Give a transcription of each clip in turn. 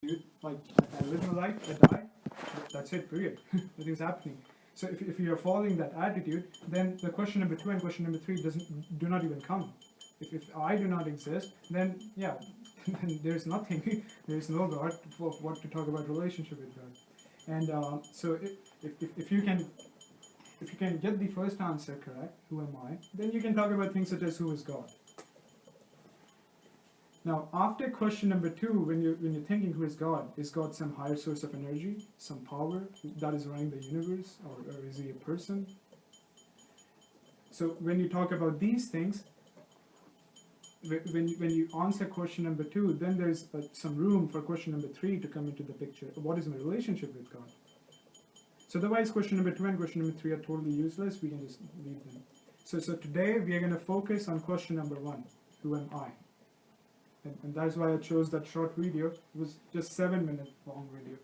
attitude, like I live my life, I die, that's it, period. Nothing's happening. So if you're following that attitude, then the question number 2 and question number 3 do not even come. If I do not exist, then yeah, then there's nothing. There's no God for what to talk about relationship with God. And so if you can get the first answer correct, who am I, then you can talk about things such as who is God. Now, after question number 2, when you're thinking who is God some higher source of energy, some power that is running the universe, or is he a person? So when you talk about these things, when you answer question number 2, then there's some room for question number 3 to come into the picture. What is my relationship with God? So otherwise, question number 2 and question number 3 are totally useless. We can just leave them. So today we are going to focus on question number 1. Who am I? And that's why I chose that short video. It was just 7-minute long video.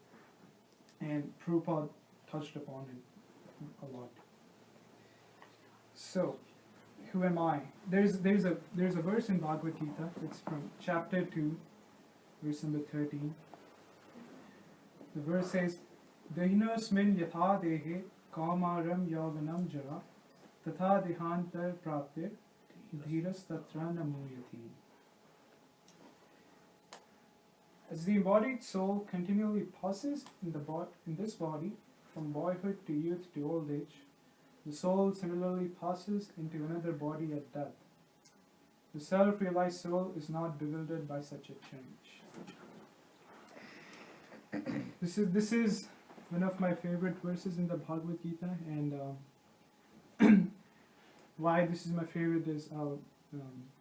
And Prabhupada touched upon it a lot. So, who am I? There's a verse in Bhagavad Gita. It's from chapter 2, verse number 13. The verse says, Dahinosmin yatha dehe kamaram yavanam jara tatha dehantar praptir dhiras tatra namuyati. As the embodied soul continually passes in this body, from boyhood to youth to old age, the soul similarly passes into another body at death. The self-realized soul is not bewildered by such a change. This is one of my favorite verses in the Bhagavad Gita, and why this is my favorite is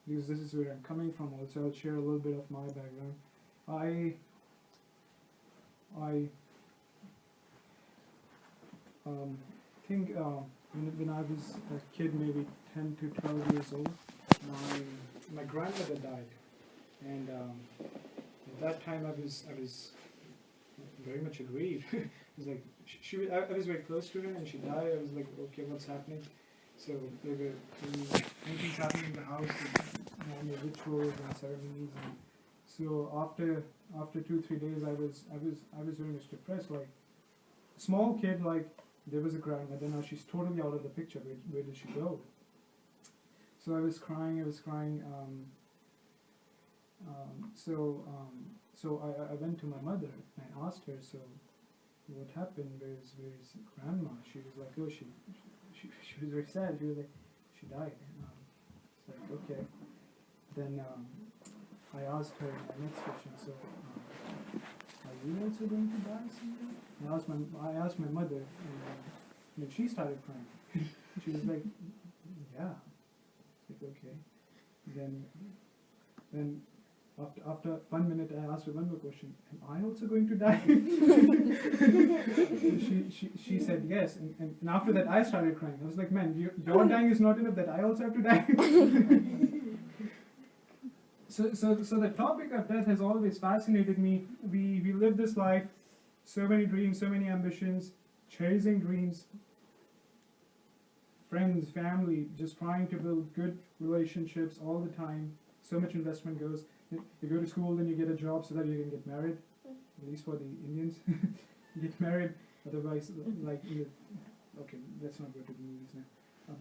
because this is where I'm coming from. Also, I'll share a little bit of my background. I think when I was a kid, maybe 10 to 12 years old, my grandmother died, and at that time I was very much aggrieved. It was like I was very close to her, and she died. I was like, okay, what's happening? So there were things happening in the house, rituals and ceremonies. And so after 2-3 days, I was very much depressed. Like small kid, like there was a grandmother, now she's totally out of the picture. Where did she go? So I was crying. So I went to my mother and I asked her, so what happened? Where's grandma? She was like, oh, she was very sad. She was like, she died. It's like, okay. Then I asked her my next question, so are you also going to die someday? And I asked my mother, and she started crying. She was like, yeah. It's like, okay. Then after 1 minute, I asked her one more question. Am I also going to die? she said yes. And after that, I started crying. I was like, man, your dying is not enough that I also have to die. So the topic of death has always fascinated me. We live this life, so many dreams, so many ambitions, chasing dreams, friends, family, just trying to build good relationships all the time. So much investment goes. You go to school, then you get a job so that you can get married, at least for the Indians. You get married, otherwise, like, okay, let's not go to the movies now.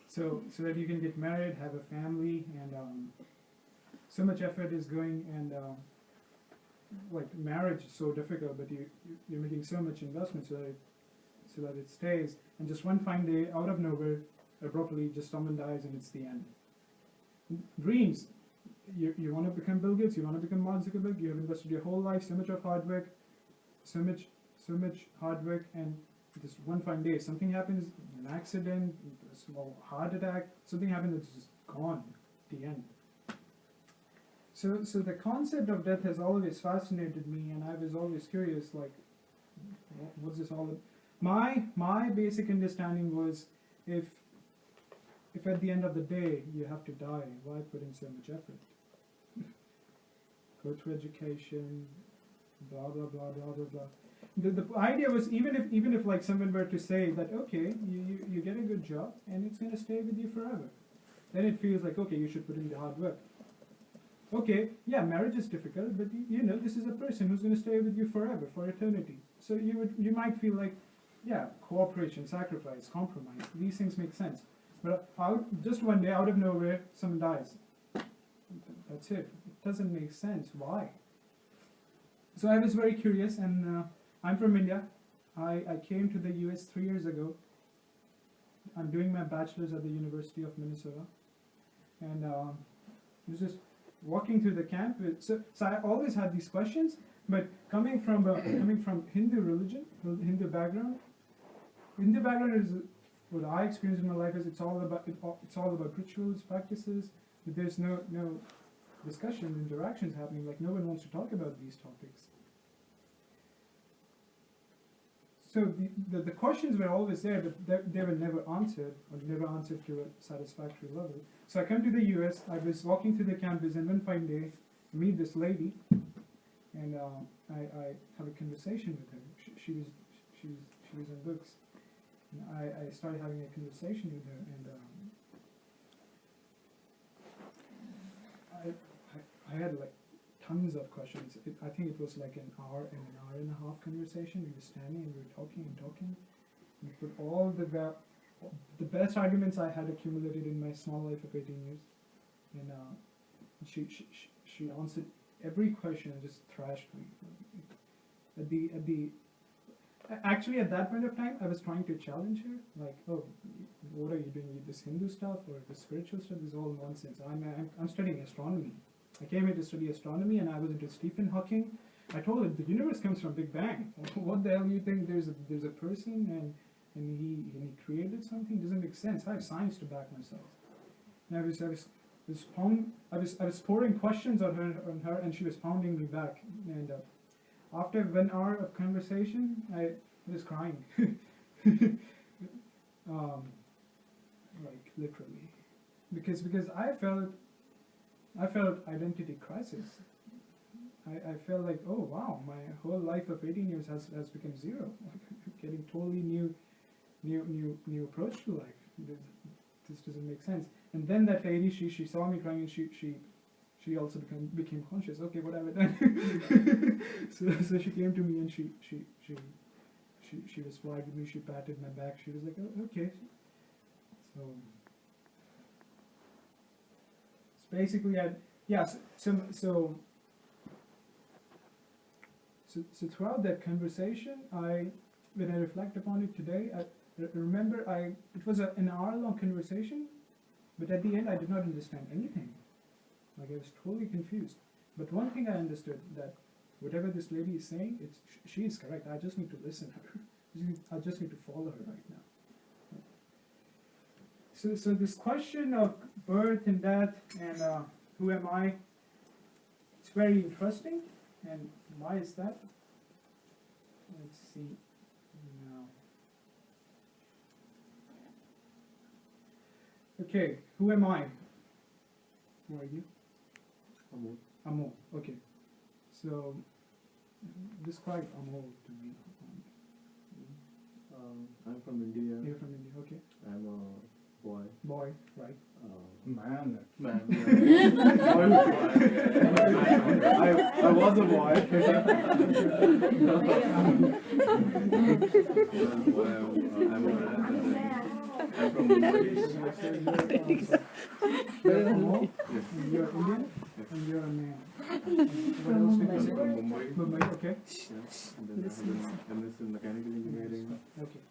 So that you can get married, have a family, and so much effort is going, and like marriage is so difficult, but you're making so much investment so that it stays, and just one fine day, out of nowhere, abruptly, just someone dies and it's the end. Dreams. You want to become Bill Gates, you want to become Mark Zuckerberg, you have invested your whole life, so much of hard work, so much hard work, and just one fine day, something happens, an accident, a small heart attack, something happens, it's just gone, the end. So the concept of death has always fascinated me, and I was always curious, like, what's this all about? My basic understanding was, if at the end of the day you have to die, why put in so much effort? Go through education, blah blah blah blah blah blah. The idea was, even if like someone were to say that, okay, you get a good job and it's going to stay with you forever, then it feels like, okay, you should put in the hard work. okay, yeah, marriage is difficult, but you know, this is a person who's going to stay with you forever, for eternity. So you might feel like, yeah, cooperation, sacrifice, compromise, these things make sense. But just one day, out of nowhere, someone dies. That's it. It doesn't make sense. Why? So I was very curious, and I'm from India. I came to the US 3 years ago. I'm doing my bachelor's at the University of Minnesota, and I was just walking through the campus. So I always had these questions, but coming from Hindu religion, Hindu background is what I experienced in my life is it's all about rituals, practices. But there's no discussion, interactions happening. Like no one wants to talk about these topics. So the questions were always there, but they were never answered, or never answered to a satisfactory level. So I come to the US, I was walking through the campus, and one fine day, I meet this lady, and I have a conversation with her. She was in books, and I started having a conversation with her, and I had like tons of questions. I think it was like an hour and a half conversation. We were standing and we were talking and talking. We put all the best arguments I had accumulated in my small life of 18 years. And she answered every question and just thrashed me. Actually, at that point of time, I was trying to challenge her. Like, oh, what are you doing? This Hindu stuff or the spiritual stuff is all nonsense. I'm studying astronomy. I came here to study astronomy, and I was into Stephen Hawking. I told him the universe comes from Big Bang. What the hell do you think? There's a person and he created something? Doesn't make sense. I have science to back myself. And I was pouring questions on her, and she was pounding me back. And after 1 hour of conversation, I was crying, like literally, because I felt identity crisis. I felt like, oh wow, my whole life of 18 years has become zero. Getting totally new approach to life. This doesn't make sense. And then that lady, she saw me crying, and she also became conscious. Okay, what have I done? so she came to me, and she was polite with me. She patted my back. She was like, oh, okay. So basically, so throughout that conversation, when I reflect upon it today, I remember it was an hour-long conversation, but at the end I did not understand anything. Like I was totally confused. But one thing I understood, that whatever this lady is saying, she is correct. I just need to listen to her. I just need to follow her right now. So this question of birth and death and who am I, it's very interesting. And why is that? Let's see now. Okay, who am I? Who are you? Amol. Amol, okay. So, describe Amol to me. I'm from India. You're from India, okay. I'm a boy. Boy, right. Man. Man. I was a boy. I'm from Mumbai. You're Amol, you're Indian, and you're a man. What else did you say? From Mumbai. Mumbai, okay. Yeah. And then I have an MS in mechanical engineering. Okay,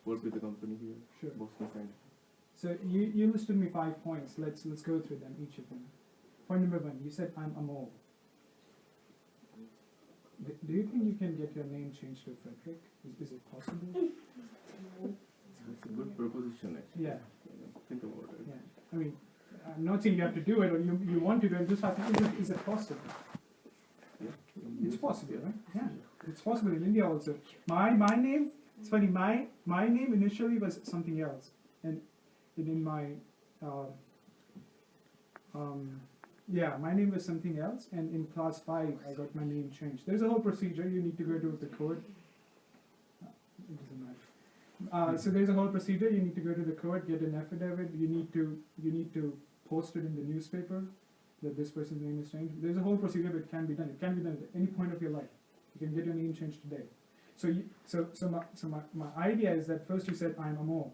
Work with the company here. sure. Boston Scientific. So you listed me 5 points. Let's go through them, each of them. Point number 1, you said I'm Amol. Do you think you can get your name changed to Frederick? Is it possible? It's a good proposition actually. Yeah. Think about it. Yeah. I mean, I'm not saying you have to do it or you want to do it. Just have to. Is it possible? Yeah. It's possible, right? Yeah. It's possible in India also. My name. It's funny. My name initially was something else, and in my my name was something else, and in class 5 I got my name changed. There's a whole procedure. You need to go to the court. It doesn't matter. So there's a whole procedure. You need to go to the court, get an affidavit. You need to post it in the newspaper. that this person's name is changed. There's a whole procedure, but it can be done. It can be done at any point of your life. You can get your name changed today. My idea is that first you said I'm Amol.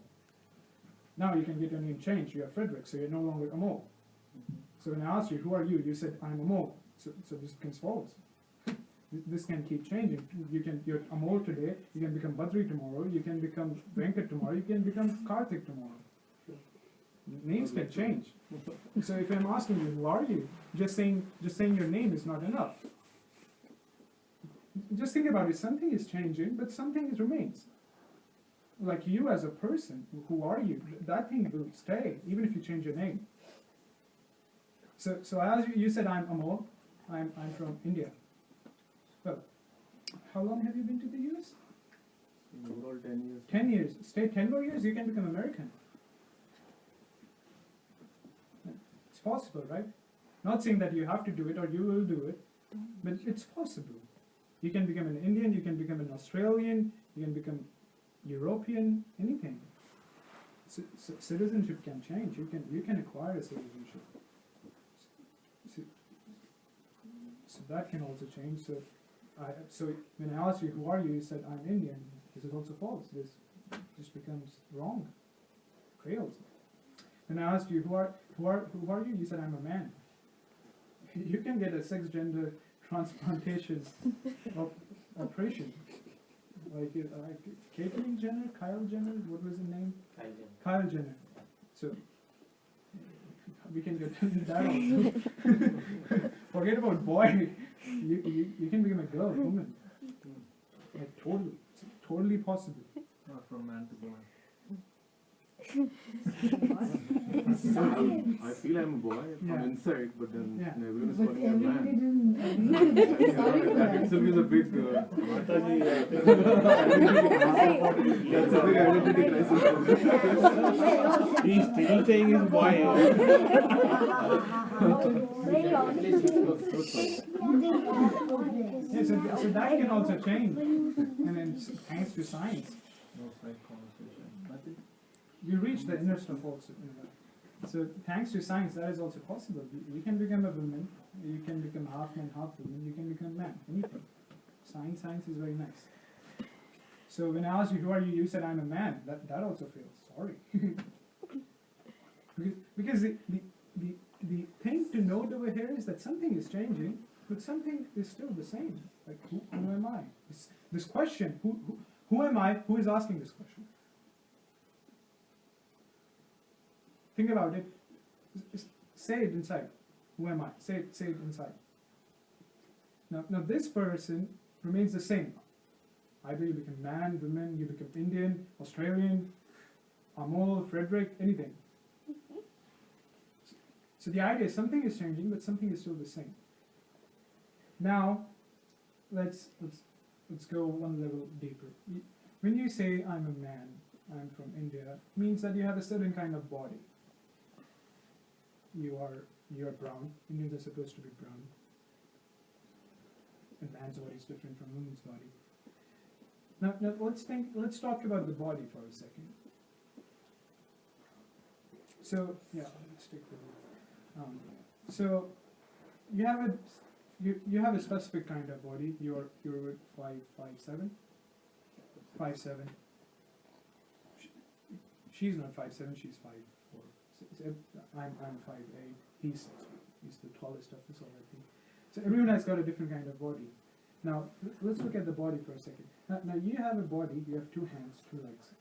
Now you can get your name changed. You are Frederick, so you're no longer Amol. So when I asked you, who are you? You said I'm Amol. So this becomes false. This can keep changing. You're Amol today. You can become Badri tomorrow. You can become Venkat tomorrow. You can become Karthik tomorrow. Names can change. So if I'm asking you, who are you? Just saying your name is not enough. Just think about it. Something is changing, but something remains. Like you as a person, who are you? That thing will stay, even if you change your name. So as you said, I'm Amol. I'm from India. Well, how long have you been to the US? Overall 10 years. 10 years. Stay 10 more years, you can become American. It's possible, right? Not saying that you have to do it or you will do it, but it's possible. You can become an Indian, you can become an Australian, you can become European, anything. Citizenship can change. You can acquire a citizenship. So that can also change. So when I asked you, who are you? You said, I'm Indian. This is also false. This just becomes wrong. Fails. When I asked you, who are you? You said, I'm a man. You can get a sex gender transplantation operation. Like Caitlyn Jenner, Kyle Jenner, what was his name? Kyle Jenner. So we can get into that also. Forget about boy. You can become a girl, woman. Like it's totally possible. Not from man to boy. I feel I'm a boy from inside, but then everyone is calling me a man. That itself is a big that's a big identity crisis for me. He's still saying he's boy. So that can also change. And then thanks to science. No side conversation. Nothing. You reach the inner stuff also. So thanks to science, that is also possible. You can become a woman, you can become half man, half woman, you can become man, anything. Science is very nice. So when I asked you, who are you, you said, I'm a man. That also fails. Sorry. because the thing to note over here is that something is changing, but something is still the same. Like, who am I? This question, who am I? Who is asking this question? Think about it. Say it inside. Who am I? Say it inside. Now this person remains the same. Either you become man, woman, you become Indian, Australian, Amol, Frederick, anything. So the idea is something is changing, but something is still the same. Now, let's go one level deeper. When you say I'm a man, I'm from India, it means that you have a certain kind of body. You are brown. Indians are supposed to be brown. And man's body is different from woman's body. Now let's talk about the body for a second. So let's take the so you have a specific kind of body. You're 5'7". 5'7". She's not 5'7", she's 5'4". I'm 5'8". He's 6 feet. He's the tallest of us already. So everyone has got a different kind of body. Now let's look at the body for a second. Now you have a body. You have 2 hands, 2 legs.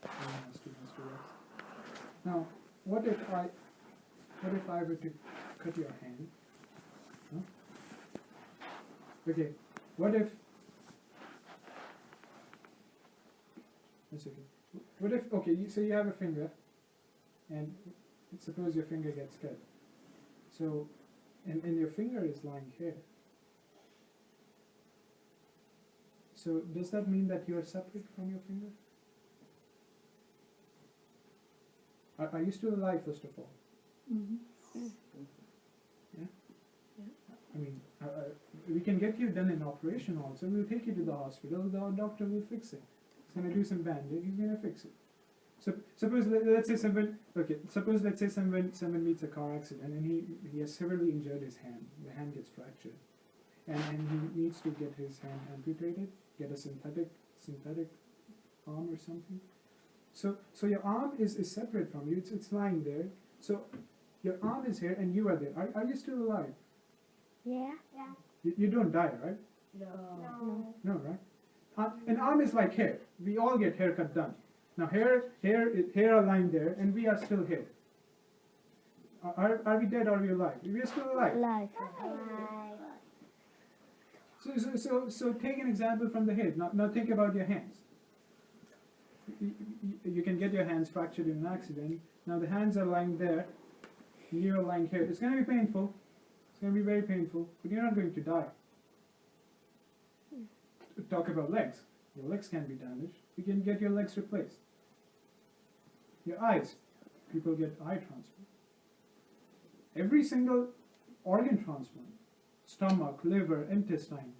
1 has 2 hands, 2 legs. Now what if I were to cut your hand? Huh? Okay. What if? That's okay. What if? Okay. So you have a finger, and suppose your finger gets cut. So, and your finger is lying here. So does that mean that you are separate from your finger? Are you still alive, first of all? Mm-hmm. Yeah? I mean, we can get you done an operation also. We'll take you to the hospital. The doctor will fix it. He's going to do some bandage. He's going to fix it. Suppose let's say someone meets a car accident and he has severely injured his hand. The hand gets fractured, and he needs to get his hand amputated, get a synthetic arm or something. So your arm is separate from you. It's lying there. So your arm is here and you are there. Are you still alive? Yeah. You don't die, right? No, right? An arm is like hair. We all get haircut done. Now hair are lying there, and we are still here. Are we dead or are we alive? We are still alive. Alive. So take an example from the head. Now think about your hands. You can get your hands fractured in an accident. Now the hands are lying there, and you are lying here. It's going to be painful. It's going to be very painful, but you're not going to die. Talk about legs. Your legs can be damaged. You can get your legs replaced. Your eyes. People get eye transplant. Every single organ transplant. Stomach, liver, intestine.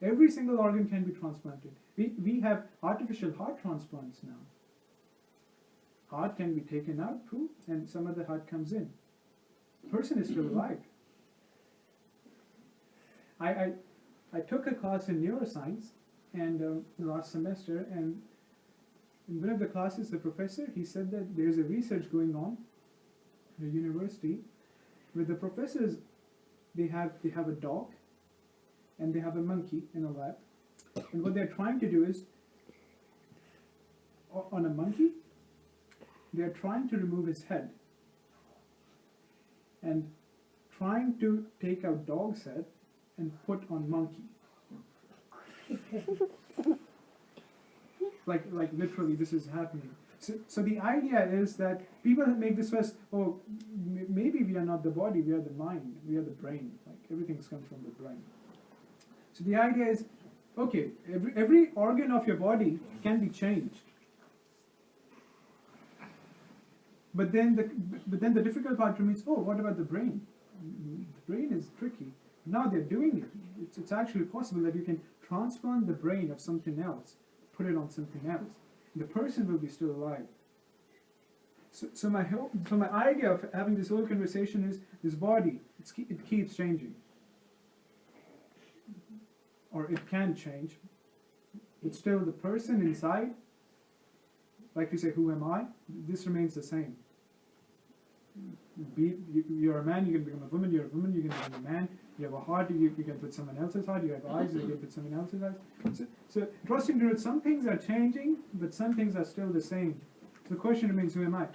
Every single organ can be transplanted. We have artificial heart transplants now. Heart can be taken out, and some other heart comes in. The person is still alive. I took a class in neuroscience and last semester, and in one of the classes, the professor, he said that there's a research going on at a university where the professors, they have a dog and they have a monkey in a lab, and what they're trying to do is, on a monkey, they're trying to remove his head and trying to take out dog's head and put on monkey. like literally this is happening. So the idea is that people make this first, maybe we are not the body, we are the mind, we are the brain. Like everything's come from the brain. So the idea is, okay, every organ of your body can be changed. But then the difficult part remains, what about the brain? The brain is tricky. Now they're doing it. It's actually possible that you can transplant the brain of something else, put it on something else. The person will be still alive. So my idea of having this whole conversation is this body, it keeps changing. Or it can change. But still the person inside, like you say, who am I? This remains the same. You're a man, you can become a woman. You're a woman, you can become a man. You have a heart, you can put someone else's heart. You have eyes, you can put someone else's eyes. So interesting to note, some things are changing, but some things are still the same. So the question remains, who am I?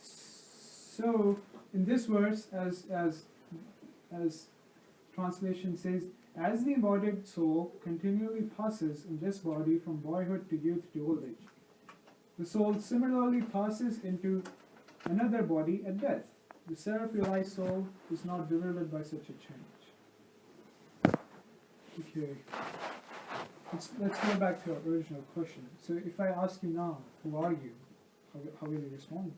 So in this verse, as translation says, as the embodied soul continually passes in this body from boyhood to youth to old age, the soul similarly passes into another body at death. The self-realized soul is not bewildered by such a change. Okay. Let's go back to our original question. So if I ask you now, who are you? How will you respond?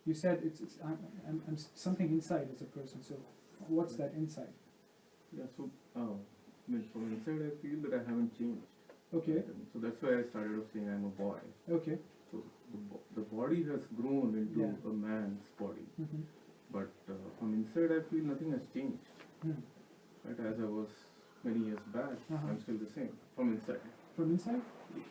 You said I'm something inside as a person. So what's that inside? Yeah. So from inside, I feel that I haven't changed. Okay. So that's why I started off saying I'm a boy. Okay. So the body has grown into a man's body, but from inside, I feel nothing has changed. Right, as I was many years back, I'm still the same from inside. From inside?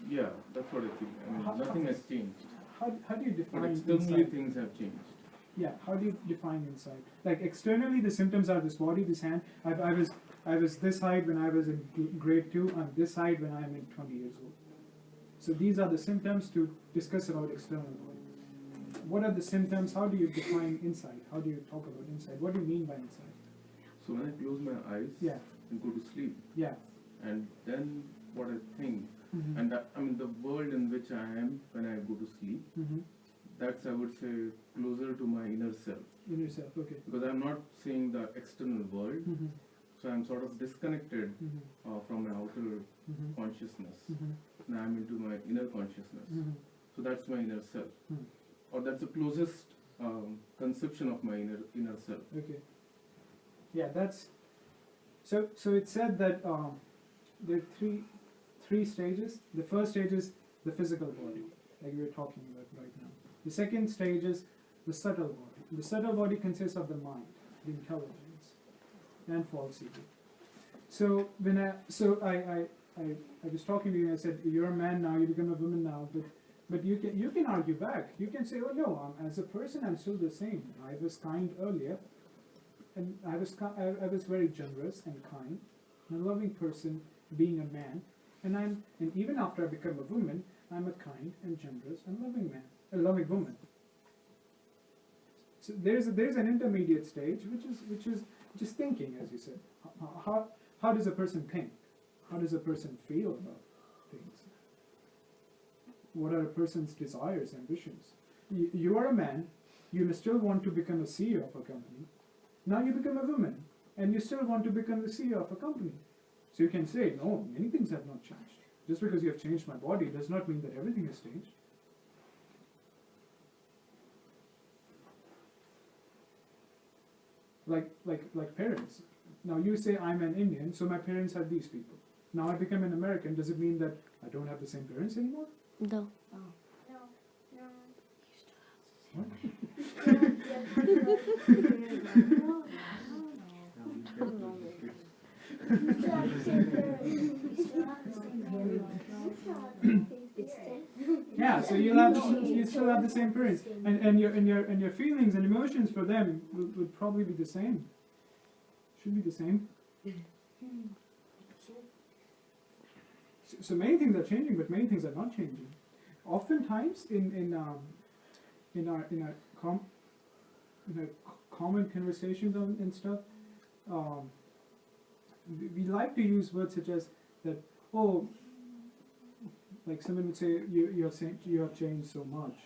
Yeah, that's what I feel. I mean, nothing has changed. How do you define but externally inside? things have changed. Yeah, how do you define inside? Like externally, the symptoms are this body, this hand. I was this height when I was in grade 2. I'm this height when I'm in 20 years old. So these are the symptoms to discuss about external body. What are the symptoms? How do you define inside? How do you talk about inside? What do you mean by inside? So when I close my eyes and go to sleep, and then what I think, and that, I mean the world in which I am when I go to sleep, that's, I would say, closer to my inner self. Inner self, okay. Because I'm not seeing the external world, so I'm sort of disconnected from my outer consciousness. Now I'm into my inner consciousness. So that's my inner self. Or that's the closest conception of my inner self. Okay. Yeah, that's so. So it said that there are three stages. The first stage is the physical body, like we were talking about right now. The second stage is the subtle body. The subtle body consists of the mind, the intelligence, and false ego. So when I was talking to you, I said you're a man now, you become a woman now, but you can argue back. You can say, oh no, as a person I'm still the same. I was kind earlier, and I was very generous and kind, and a loving person, being a man, and even after I become a woman, I'm a kind and generous and loving man, a loving woman. So there's an intermediate stage, which is thinking, as you said. How does a person think? How does a person feel about things? What are a person's desires, ambitions? You are a man, you may still want to become a CEO of a company. Now you become a woman, and you still want to become the CEO of a company. So you can say, no, many things have not changed. Just because you have changed my body does not mean that everything has changed. Like parents. Now you say I'm an Indian, so my parents are these people. Now I become an American, does it mean that I don't have the same parents anymore? No. No. Yeah, so you still have the same parents, and your feelings and emotions for them would probably be the same. Should be the same. So many things are changing, but many things are not changing. Oftentimes, in our common conversations and stuff, we like to use words such as that. Oh, like someone would say, you have changed so much.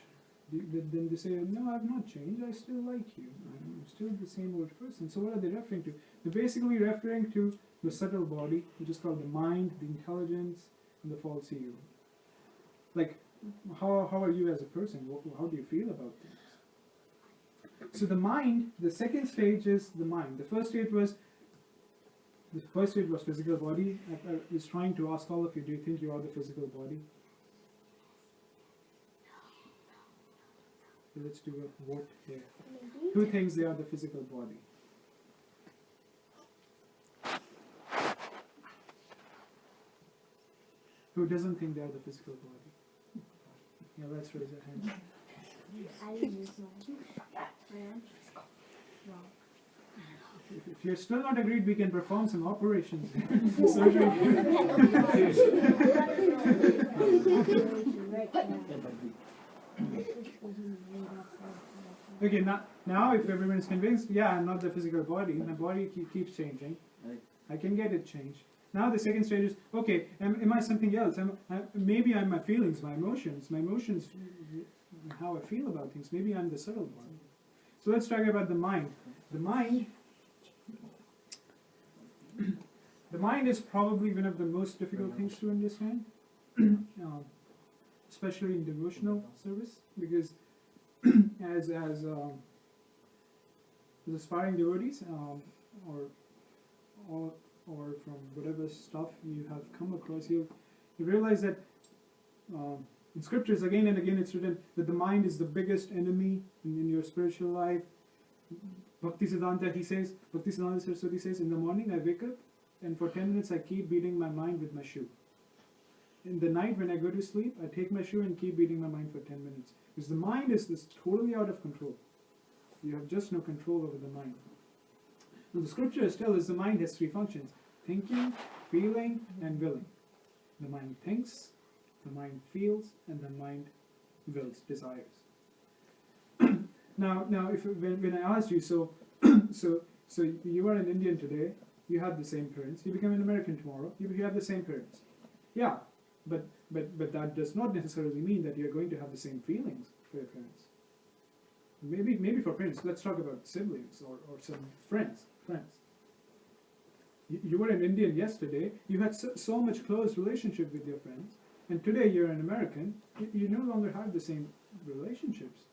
Then they say, no, I've not changed. I still like you. I'm still the same old person. So what are they referring to? They're basically referring to the subtle body, which is called the mind, the intelligence, and the false ego. Like, how are you as a person? How do you feel about things? So the mind, the second stage is the mind. The first stage was physical body. I was trying to ask all of you, do you think you are the physical body? So let's do a vote here. Who thinks they are the physical body? Who doesn't think they are the physical body? Yeah, let's raise our hands. If you're still not agreed, we can perform some operations. Surgery. Okay, now if everyone is convinced, yeah, I'm not the physical body, my body keeps changing, I can get it changed. Now the second stage is, okay, am I something else? Maybe I'm my feelings, my emotions, how I feel about things. Maybe I'm the subtle one. So let's talk about the mind. The mind is probably one of the most difficult things to understand, especially in devotional service, because as aspiring devotees, or from whatever stuff you have come across, you realize that in scriptures again and again it's written that the mind is the biggest enemy in your spiritual life. Bhaktisiddhanta Saraswati says, in the morning I wake up and for 10 minutes I keep beating my mind with my shoe. In the night when I go to sleep, I take my shoe and keep beating my mind for 10 minutes. Because the mind is this totally out of control. You have just no control over the mind. Now the scripture tells us the mind has three functions: thinking, feeling, and willing. The mind thinks, the mind feels, and the mind wills, desires. Now, when I asked you, so you are an Indian today, you have the same parents. You become an American tomorrow, you have the same parents. Yeah, but that does not necessarily mean that you're going to have the same feelings for your parents. Maybe for parents, let's talk about siblings or some friends. You were an Indian yesterday, you had so much close relationship with your friends, and today you're an American, you no longer have the same relationships.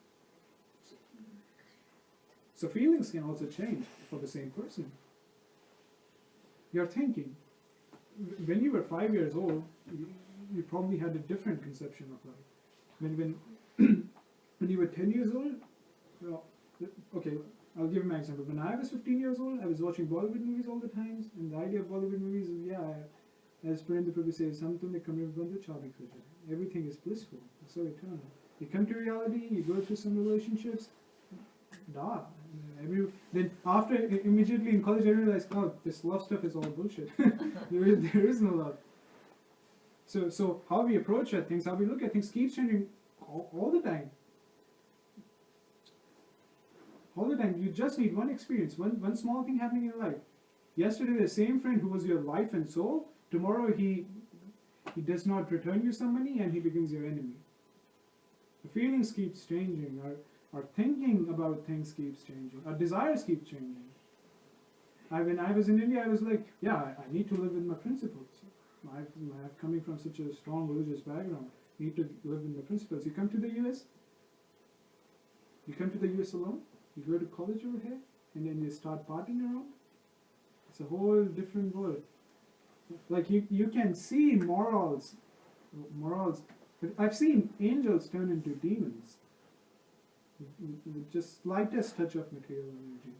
So feelings can also change for the same person. Your thinking. When you were 5 years old, you probably had a different conception of life. When when you were 10 years old, well, okay, I'll give you my example. When I was 15 years old, I was watching Bollywood movies all the time, and the idea of Bollywood movies is, as Parinder Prabhu says, everything is blissful, so eternal. You come to reality, you go through some relationships, then after, immediately in college, I realized, oh, this love stuff is all bullshit. there is no love. So how we approach at things, how we look at things keeps changing all the time. All the time. You just need one experience, one small thing happening in your life. Yesterday, the same friend who was your life and soul, tomorrow he does not return you some money and he becomes your enemy. The feelings keeps changing. Our thinking about things keeps changing. Our desires keep changing. When I was in India, I was like, I need to live with my principles. I'm coming from such a strong religious background. I need to live in the principles. You come to the US. You come to the US alone. You go to college over here, and then you start partying around. It's a whole different world. Like you can see morals. But I've seen angels turn into demons with just slightest touch of material energy.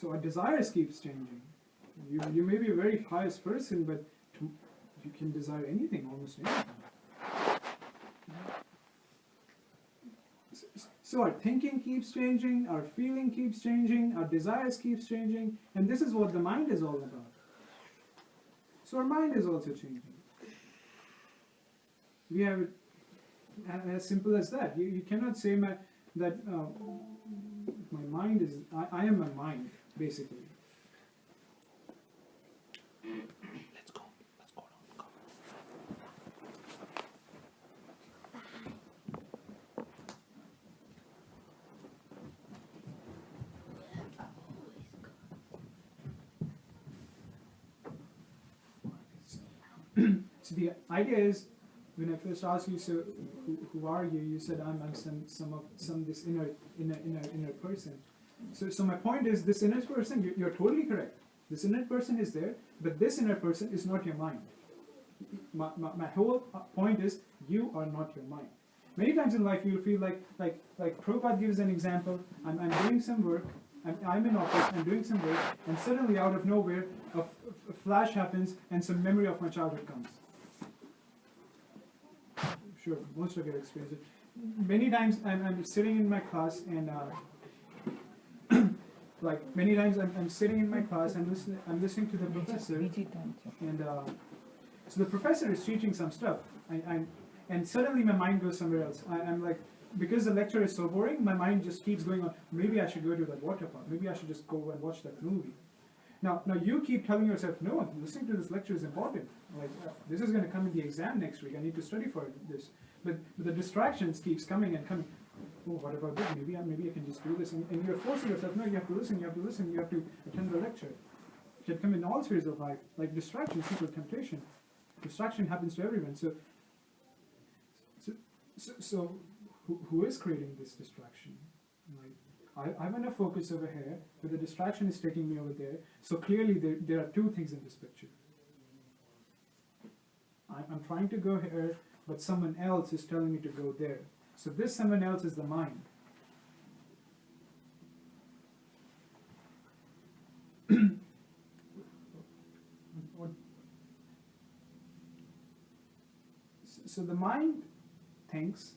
So our desires keeps changing. You may be a very pious person, but you can desire anything, almost anything. So our thinking keeps changing, our feeling keeps changing, our desires keeps changing, and this is what the mind is all about. So our mind is also changing. We have it as simple as that. You cannot say that my mind is, I am my mind, basically. Let's go down. So the idea is, when I first asked you, so who are you? You said I'm this inner person. So my point is, this inner person, you're totally correct. This inner person is there, but this inner person is not your mind. My whole point is, you are not your mind. Many times in life you'll feel like Prabhupada gives an example. I'm doing some work. I'm in office. I'm doing some work, and suddenly out of nowhere a flash happens, and some memory of my childhood comes. Sure, most of you experience it. Many times I'm sitting in my class and many times I'm sitting in my class and I'm listening to the professor, and so the professor is teaching some stuff, and suddenly my mind goes somewhere else. I'm like, because the lecture is so boring, my mind just keeps going on. Maybe I should go to that water park. Maybe I should just go and watch that movie. Now you keep telling yourself, no, listening to this lecture is important. Like, this is going to come in the exam next week. I need to study for this. But the distractions keeps coming and coming. Oh, what about this? Maybe I can just do this. And you're forcing yourself, no, you have to listen, you have to attend the lecture. It can come in all spheres of life. Like distraction is equal to temptation. Distraction happens to everyone. So who is creating this distraction? Like, I want to focus over here, but the distraction is taking me over there. So clearly there are two things in this picture. I'm trying to go here, but someone else is telling me to go there. So this someone else is the mind. So the mind thinks,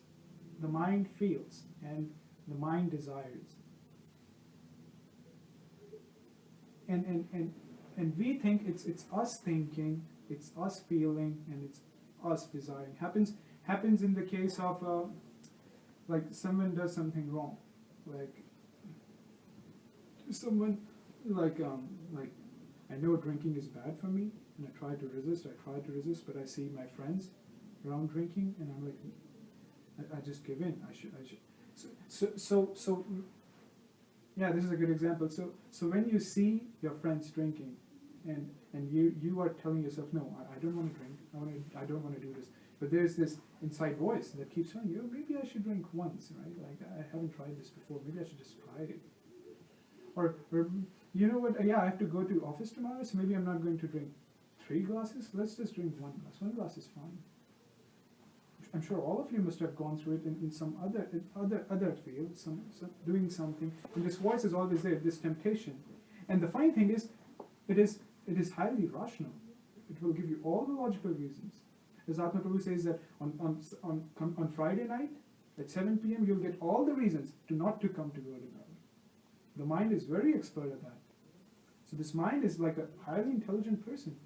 the mind feels, and the mind desires. And we think it's us thinking, it's us feeling, and it's us desiring. Happens in the case of like someone does something wrong, like someone like I know drinking is bad for me, and I try to resist, but I see my friends around drinking, and I'm like, I just give in. I should. So yeah, this is a good example. So when you see your friends drinking, and you are telling yourself, no, I don't want to drink. I don't want to do this. But there's this inside voice that keeps telling you, maybe I should drink once, right? Like, I haven't tried this before, maybe I should just try it. Or you know what, yeah, I have to go to office tomorrow, so maybe I'm not going to drink 3 glasses, let's just drink 1 glass. 1 glass is fine. I'm sure all of you must have gone through it in some other field, some doing something, and this voice is always there, this temptation. And the funny thing is, it is highly rational. It will give you all the logical reasons. As Atma Prabhu says that on Friday night at 7 p.m. you'll get all the reasons not to come to Gaurigar. The mind is very expert at that. So this mind is like a highly intelligent person.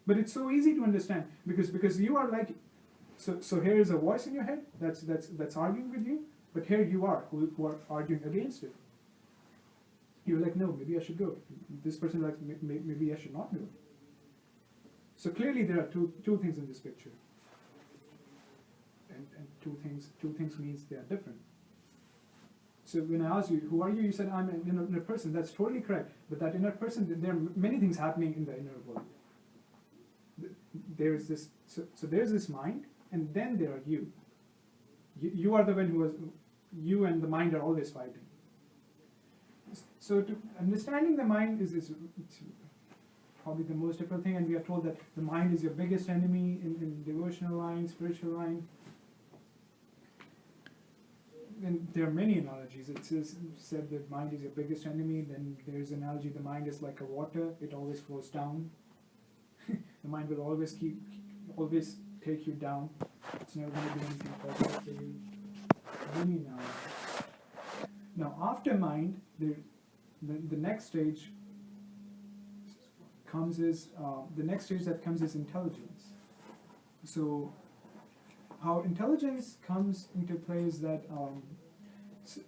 But it's so easy to understand because you are like, so here is a voice in your head that's arguing with you, but here you are who are arguing against it. You're like, no, maybe I should go. This person like, maybe I should not do it. So clearly there are two things in this picture, and two things means they are different. So when I asked you, who are you? You said, I'm an inner person. That's totally correct. But that inner person, there are many things happening in the inner world. There is this, so there's this mind, and then there are you. You are the one who was, you and the mind are always fighting. So understanding the mind is it's probably the most difficult thing, and we are told that the mind is your biggest enemy in devotional line, spiritual line. And there are many analogies. It said that mind is your biggest enemy. Then there's an analogy, the mind is like a water, it always flows down. The mind will always always take you down. It's never going to do anything positive for you. Many analogies. Now after mind, the next stage comes is intelligence. So how intelligence comes into play is that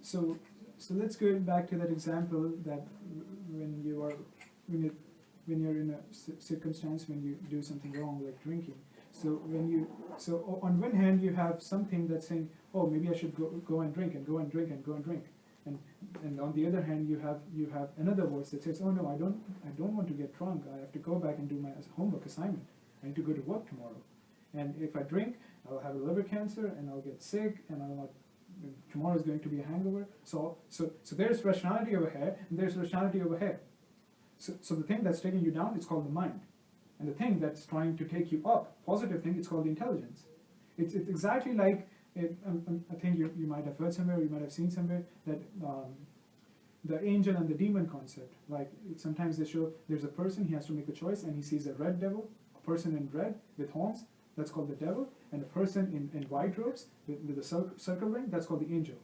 so let's go back to that example that when you're in a circumstance when you do something wrong like drinking. So on one hand you have something that's saying, oh, maybe I should go and drink and go and drink and go and drink. And on the other hand, you have another voice that says, oh no, I don't want to get drunk. I have to go back and do my homework assignment. I need to go to work tomorrow. And if I drink, I'll have a liver cancer and I'll get sick and tomorrow is going to be a hangover. So there's rationality over here and there's rationality over here. So the thing that's taking you down is called the mind. And the thing that's trying to take you up, positive thing, it's called the intelligence. It's exactly like, I think you might have heard somewhere, you might have seen somewhere, that the angel and the demon concept. Like sometimes they show there's a person, he has to make a choice, and he sees a red devil, a person in red with horns, that's called the devil, and a person in white robes with a circle ring, that's called the angel.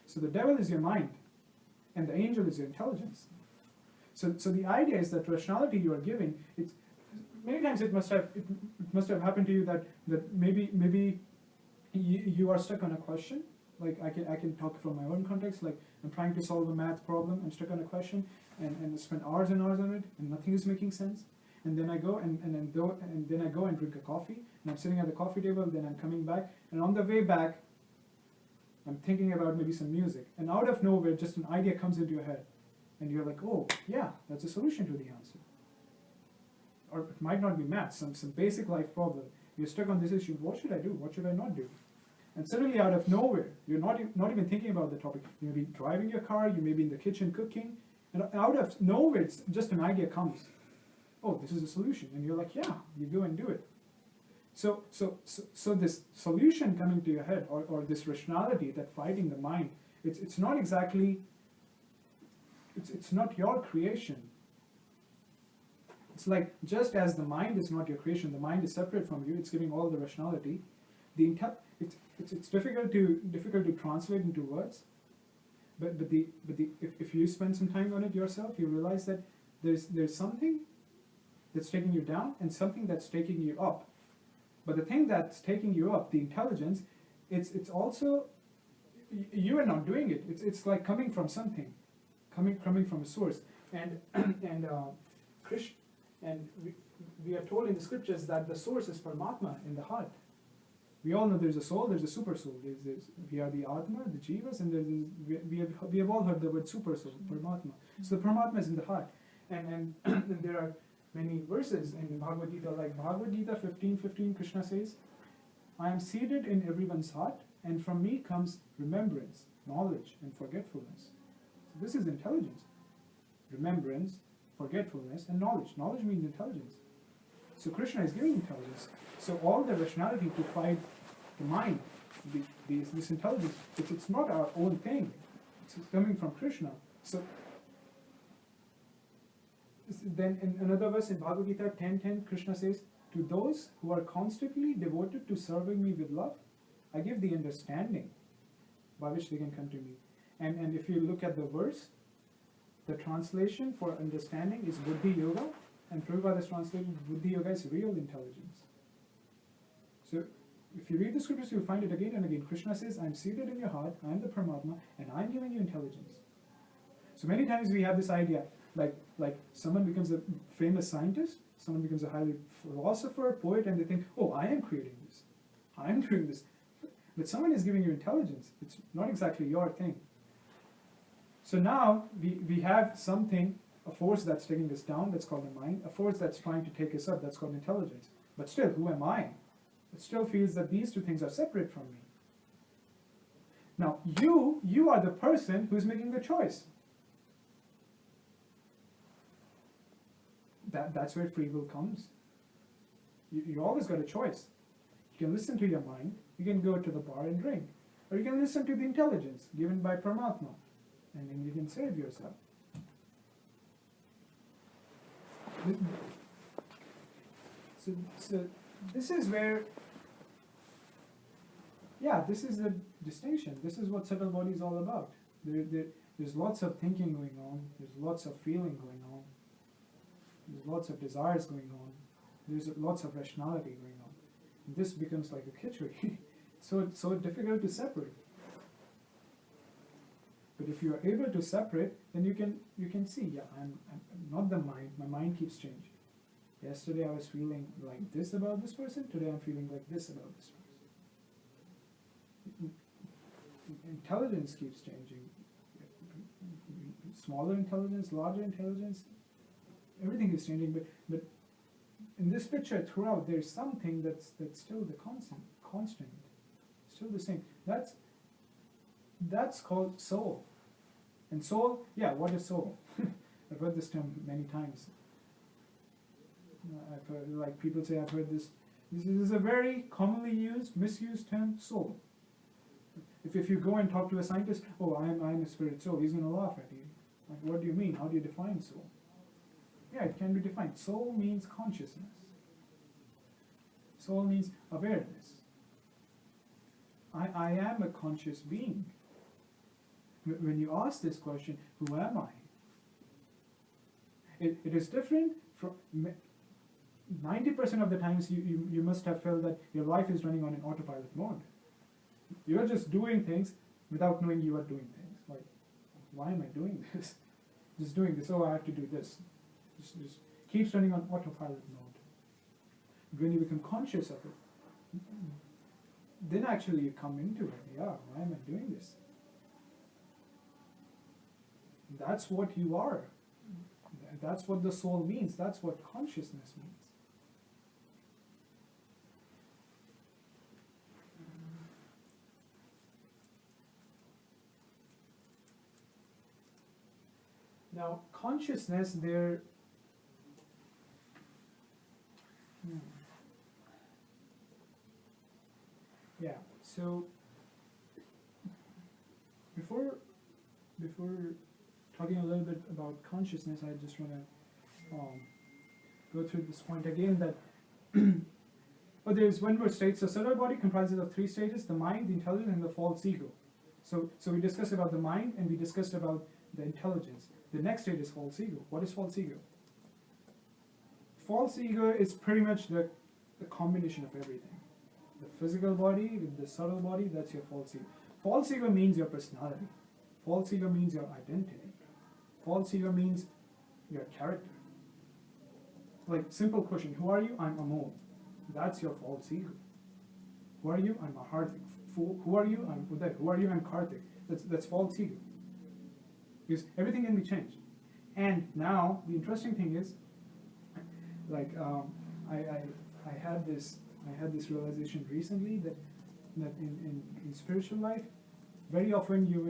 So the devil is your mind, and the angel is your intelligence. So the idea is that rationality you are giving, it's many times it must have happened to you that maybe you are stuck on a question. Like I can talk from my own context. Like I'm trying to solve a math problem. I'm stuck on a question and spend hours and hours on it, and nothing is making sense. And then I go and then I go and drink a coffee, and I'm sitting at the coffee table. Then I'm coming back, and on the way back, I'm thinking about maybe some music. And out of nowhere, just an idea comes into your head, and you're like, oh yeah, that's a solution to the answer. Or it might not be math, some basic life problem. You're stuck on this issue. What should I do? What should I not do? And suddenly, out of nowhere, you're not even thinking about the topic. You may be driving your car. You may be in the kitchen cooking, and out of nowhere, it's just an idea comes. Oh, this is a solution, and you're like, yeah, you go and do it. So this solution coming to your head, or this rationality that fighting the mind, it's not exactly. It's not your creation. It's like just as the mind is not your creation, the mind is separate from you. It's giving all the rationality. It's difficult to translate into words. But if you spend some time on it yourself, you realize that there's something that's taking you down and something that's taking you up. But the thing that's taking you up, the intelligence, it's also you are not doing it. It's like coming from something, coming from a source. And Krishna. And we are told in the scriptures that the source is Paramatma in the heart. We all know there's a soul, there's a super soul. We are the Atma, the Jivas, and we have all heard the word super soul, Paramatma. So the Paramatma is in the heart. And there are many verses in Bhagavad Gita, like Bhagavad Gita 15:15, Krishna says, I am seated in everyone's heart, and from me comes remembrance, knowledge, and forgetfulness. So this is intelligence. Remembrance, forgetfulness, and knowledge. Knowledge means intelligence. So Krishna is giving intelligence. So all the rationality to fight the mind, this intelligence, it's not our own thing. It's coming from Krishna. So then in another verse in Bhagavad Gita 10:10, Krishna says, to those who are constantly devoted to serving me with love, I give the understanding by which they can come to me. And if you look at the verse, the translation for understanding is Buddhi Yoga, and Prabhupada has translated Buddhi Yoga is real intelligence. So if you read the scriptures, you'll find it again and again. Krishna says, I'm seated in your heart, I'm the Paramatma, and I'm giving you intelligence. So many times we have this idea, like someone becomes a famous scientist, someone becomes a highly philosopher, poet, and they think, oh, I am creating this. I am doing this. But someone is giving you intelligence. It's not exactly your thing. So now we have something, a force that's taking us down, that's called the mind, a force that's trying to take us up, that's called intelligence. But still, who am I? It still feels that these two things are separate from me. Now, you are the person who's making the choice. That's where free will comes. You always got a choice. You can listen to your mind, you can go to the bar and drink. Or you can listen to the intelligence given by Paramatma, and then you can save yourself. So this is where, this is the distinction. This is what subtle body is all about. There's lots of thinking going on. There's lots of feeling going on. There's lots of desires going on. There's lots of rationality going on. And this becomes like a khichdi. It's so difficult to separate. But if you are able to separate, then you can see, I'm not the mind. My mind keeps changing. Yesterday I was feeling like this about this person. Today I'm feeling like this about this person. Intelligence keeps changing. Smaller intelligence, larger intelligence, everything is changing. But in this picture throughout, there's something that's still the constant, still the same. That's called soul. And soul, what is soul? I've heard this term many times. I've heard, like people say, I've heard this. This is a very commonly used, misused term, soul. If you go and talk to a scientist, oh, I'm a spirit soul, he's going to laugh at you. Like, what do you mean? How do you define soul? Yeah, it can be defined. Soul means consciousness. Soul means awareness. I am a conscious being. When you ask this question, who am I? It is different from 90% of the times you must have felt that your life is running on an autopilot mode. You're just doing things without knowing you are doing things. Like, why am I doing this? Just doing this. Oh, I have to do this. Just keeps running on autopilot mode. When you become conscious of it, then actually you come into it. Why am I doing this? That's what you are. That's what the soul means. That's what consciousness means. Now, consciousness, so before talking a little bit about consciousness, I just want to go through this point again that there's one more state. So subtle body comprises of three stages: the mind, the intelligence, and the false ego. So we discussed about the mind and we discussed about the intelligence. The next stage is false ego. What is false ego? False ego is pretty much the combination of everything. The physical body with the subtle body, that's your false ego. False ego means your personality. False ego means your identity. False ego means your character. Like, simple question, who are you? I'm Amol. That's your false ego. Who are you? I'm a Hardik. Who are you? I'm Uday. Who are you? I'm Karthik. That's false ego. Because everything can be changed. And now, the interesting thing is, like, I had this I had this realization recently that in spiritual life, very often you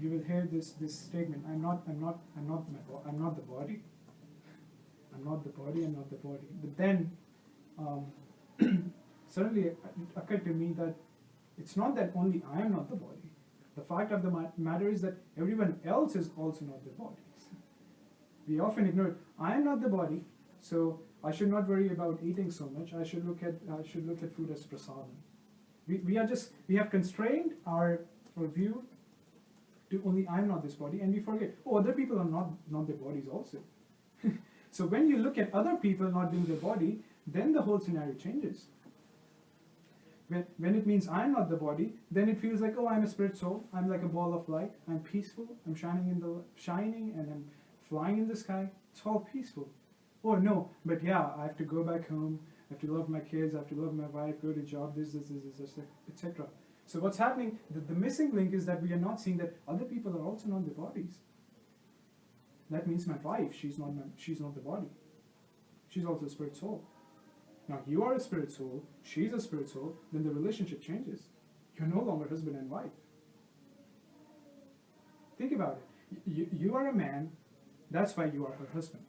will hear this statement: I'm not the body. I'm not the body. I'm not the body. But then suddenly it occurred to me that it's not that only I am not the body. The fact of the matter is that everyone else is also not the bodies. We often ignore it. I am not the body, so I should not worry about eating so much. I should look at food as prasadam. We have constrained our view to only I am not this body, and we forget, oh, other people are not their bodies also. So when you look at other people not being their body, then the whole scenario changes. When it means I'm not the body, then it feels like, oh, I'm a spirit soul. I'm like a ball of light. I'm peaceful. I'm shining and I'm flying in the sky. It's all peaceful. Oh no, but yeah, I have to go back home. I have to love my kids. I have to love my wife. Go to job. This, etc. So what's happening? The missing link is that we are not seeing that other people are also not the bodies. That means my wife. She's not the body. She's also a spirit soul. Now you are a spirit soul, she's a spirit soul, then the relationship changes. You're no longer husband and wife. Think about it. You are a man, that's why you are her husband.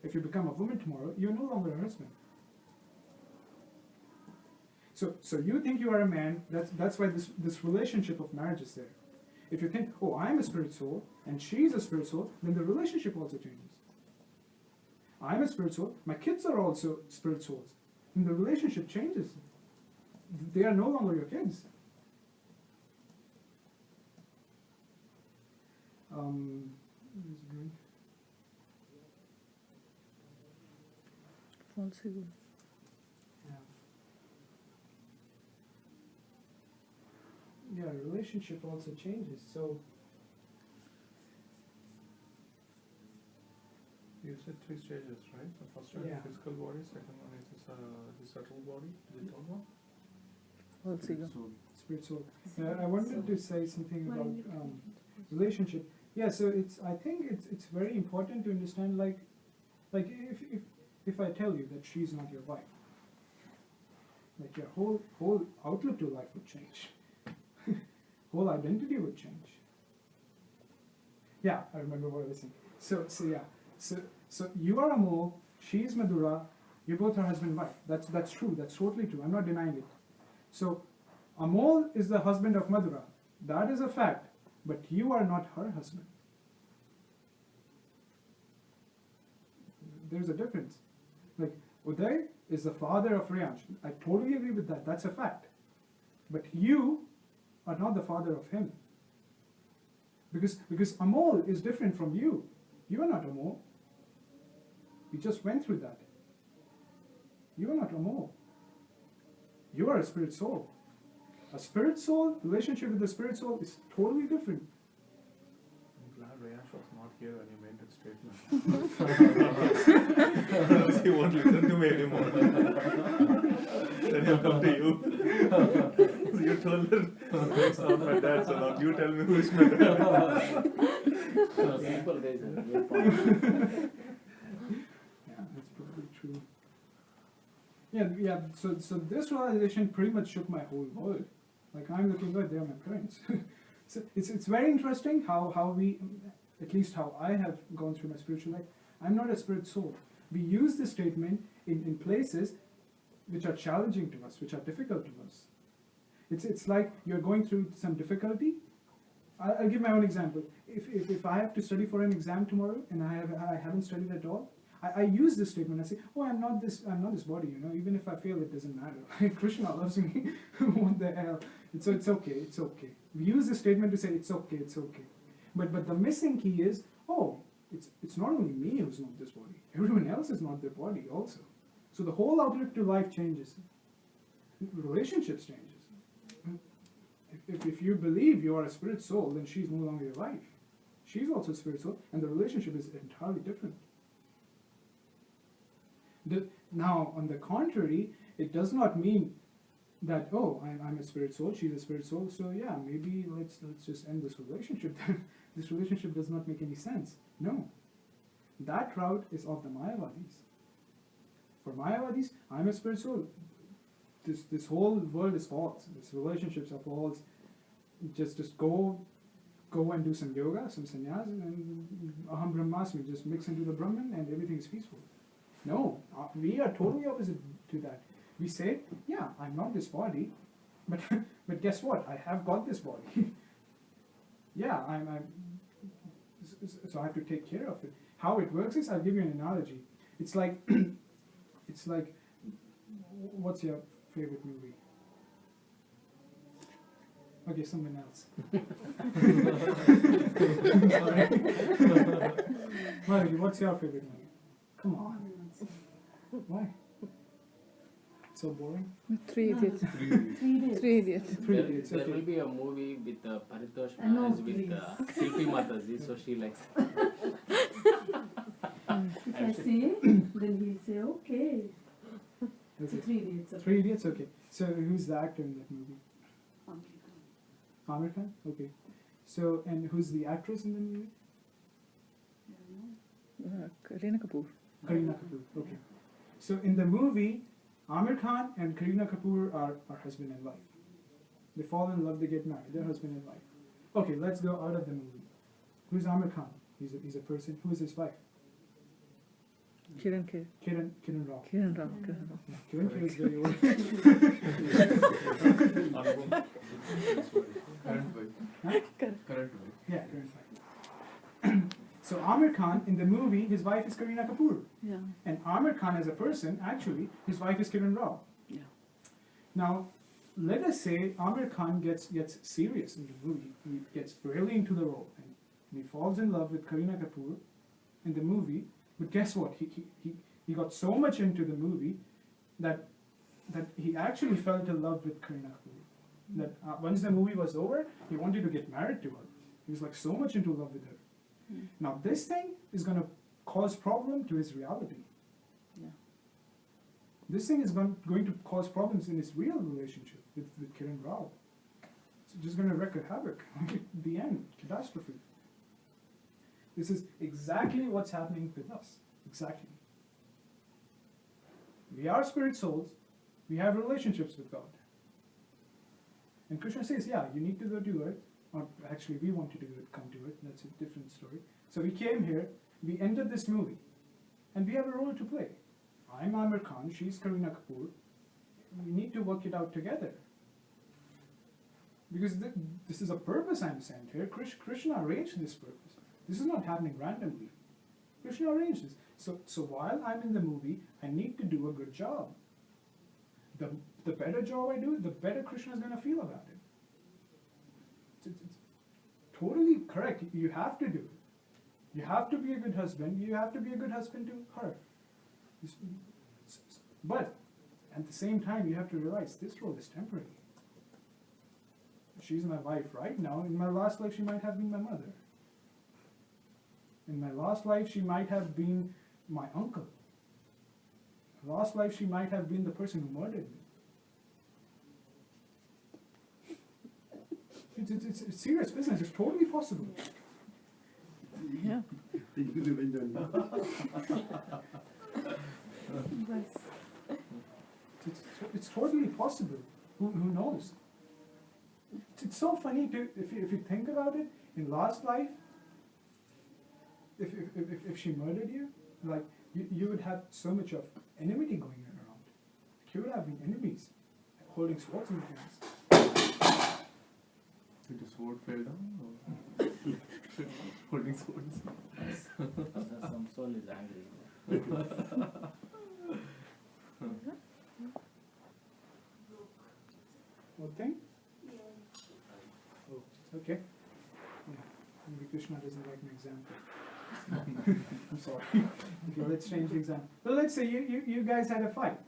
If you become a woman tomorrow, you're no longer her husband. So you think you are a man, that's why this relationship of marriage is there. If you think, oh, I'm a spirit soul, and she's a spirit soul, then the relationship also changes. I'm a spirit soul, my kids are also spirit souls. And the relationship changes. They are no longer your kids. Yeah, relationship also changes. So you said 3 stages, right? The first one is the physical body, second one is the subtle body, the third one? Spirit soul. I wanted to say something about relationship. Yeah, so I think it's very important to understand, like if I tell you that she's not your wife, like your whole outlook to life would change. Whole identity would change. Yeah, I remember what I was saying. So you are Amol, she's Madhura, you both are husband and wife. That's true, that's totally true, I'm not denying it. So Amol is the husband of Madhura. That is a fact, but you are not her husband. There's a difference. Like Uday is the father of Riyansh. I totally agree with that, that's a fact. But you are not the father of him. Because Amol is different from you. You are not Amol. We just went through that. You are not Amol. You are a spirit soul. A spirit soul, relationship with the spirit soul is totally different. I'm glad Riyansh was not here when you made that statement. He won't listen to me anymore. Then he'll come to you. So you told her, it's not my dad, so now you tell me who is my dad. Simple guys. Yeah, that's probably true. Yeah. So this realization pretty much shook my whole world. Like I'm looking good, they're my parents. So it's very interesting how we, at least how I have gone through my spiritual life. I'm not a spirit soul. We use this statement in places which are challenging to us, which are difficult to us. It's like you're going through some difficulty. I'll give my own example. If I have to study for an exam tomorrow and I haven't studied at all, I use this statement. I say, oh, I'm not this body, you know. Even if I fail, it doesn't matter. Krishna loves me. What the hell? So it's okay. It's okay. We use this statement to say it's okay. It's okay. But the missing key is, oh, it's not only me who's not this body. Everyone else is not their body also. So the whole outlook to life changes. Relationships changes. If you believe you are a spirit soul, then she's no longer your wife. She's also a spirit soul, and the relationship is entirely different. Now, on the contrary, it does not mean that, oh, I'm a spirit soul, she's a spirit soul, so yeah, maybe let's just end this relationship. This relationship does not make any sense. No. That route is of the Mayavadis. For Mayavadis, I'm a spirit soul. this whole world is false. This relationships are false. Just go and do some yoga, some sannyas, and aham brahmasmi, just mix into the Brahman and everything is peaceful. No, we are totally opposite to that. We say, yeah, I'm not this body, but guess what? I have got this body. Yeah, so I have to take care of it. How it works is, I'll give you an analogy. It's like, what's your favorite movie? Okay, someone else. Margie, what's your favorite movie? Come on. Why? So boring? 3 Idiots. 3 Idiots. There will be a movie with Paritosh Maharaj with Silpi Mataji, so she likes it. If I say, then he'll say, okay. Is it 3 Idiots. 3 Idiots? Okay. So who's the actor in that movie? Amir Khan? Okay. So, and who's the actress in the movie? Kareena Kapoor. Kareena Kapoor. Okay. So in the movie, Amir Khan and Kareena Kapoor are husband and wife. They fall in love, they get married. They're husband and wife. Okay, let's go out of the movie. Who's Amir Khan? He's a person. Who is his wife? Kiran K. Kiran Rao. Kiran Rao. Kiran K is very old. Current wife. Huh? Current wife. Yeah, current wife. So Amir Khan, in the movie, his wife is Kareena Kapoor. Yeah. And Amir Khan as a person, actually, his wife is Kiran Rao. Yeah. Now, let us say Amir Khan gets serious in the movie. He gets really into the role. And he falls in love with Kareena Kapoor in the movie. But guess what? He got so much into the movie that he actually fell in love with Kareena Kapoor. That once the movie was over, he wanted to get married to her. He was like so much into love with her. Now this thing is going to cause problem to his reality. Yeah. This thing is going to cause problems in his real relationship with Kiran Rao. It's just going to wreak a havoc. The end, catastrophe. This is exactly what's happening with us. Exactly. We are spirit souls. We have relationships with God. And Krishna says, yeah, you need to go do it. Or actually, we want you to come to it. That's a different story. So we came here, we entered this movie, and we have a role to play. I'm Amir Khan, she's Kareena Kapoor. We need to work it out together. Because this is a purpose I'm sent here. Krishna arranged this purpose. This is not happening randomly. Krishna arranged this. So while I'm in the movie, I need to do a good job. The better job I do, the better Krishna is going to feel about it. It's totally correct. You have to do it. You have to be a good husband. You have to be a good husband to her. But at the same time, you have to realize this role is temporary. She's my wife right now. In my last life, she might have been my mother. In my last life, she might have been my uncle. In my last life, she might have been the person who murdered me. It's serious business. It's totally possible. Yeah. It's totally possible. Who knows? It's so funny if you think about it. In last life, if she murdered you, like you would have so much of enmity going around. You would have been enemies, holding swords in your hands. Did the sword fell down? Or holding swords? Some soul is angry. What thing? Oh, okay. Yeah. Maybe Krishna doesn't like my example. I'm sorry. Okay, let's change the example. Well, let's say you guys had a fight.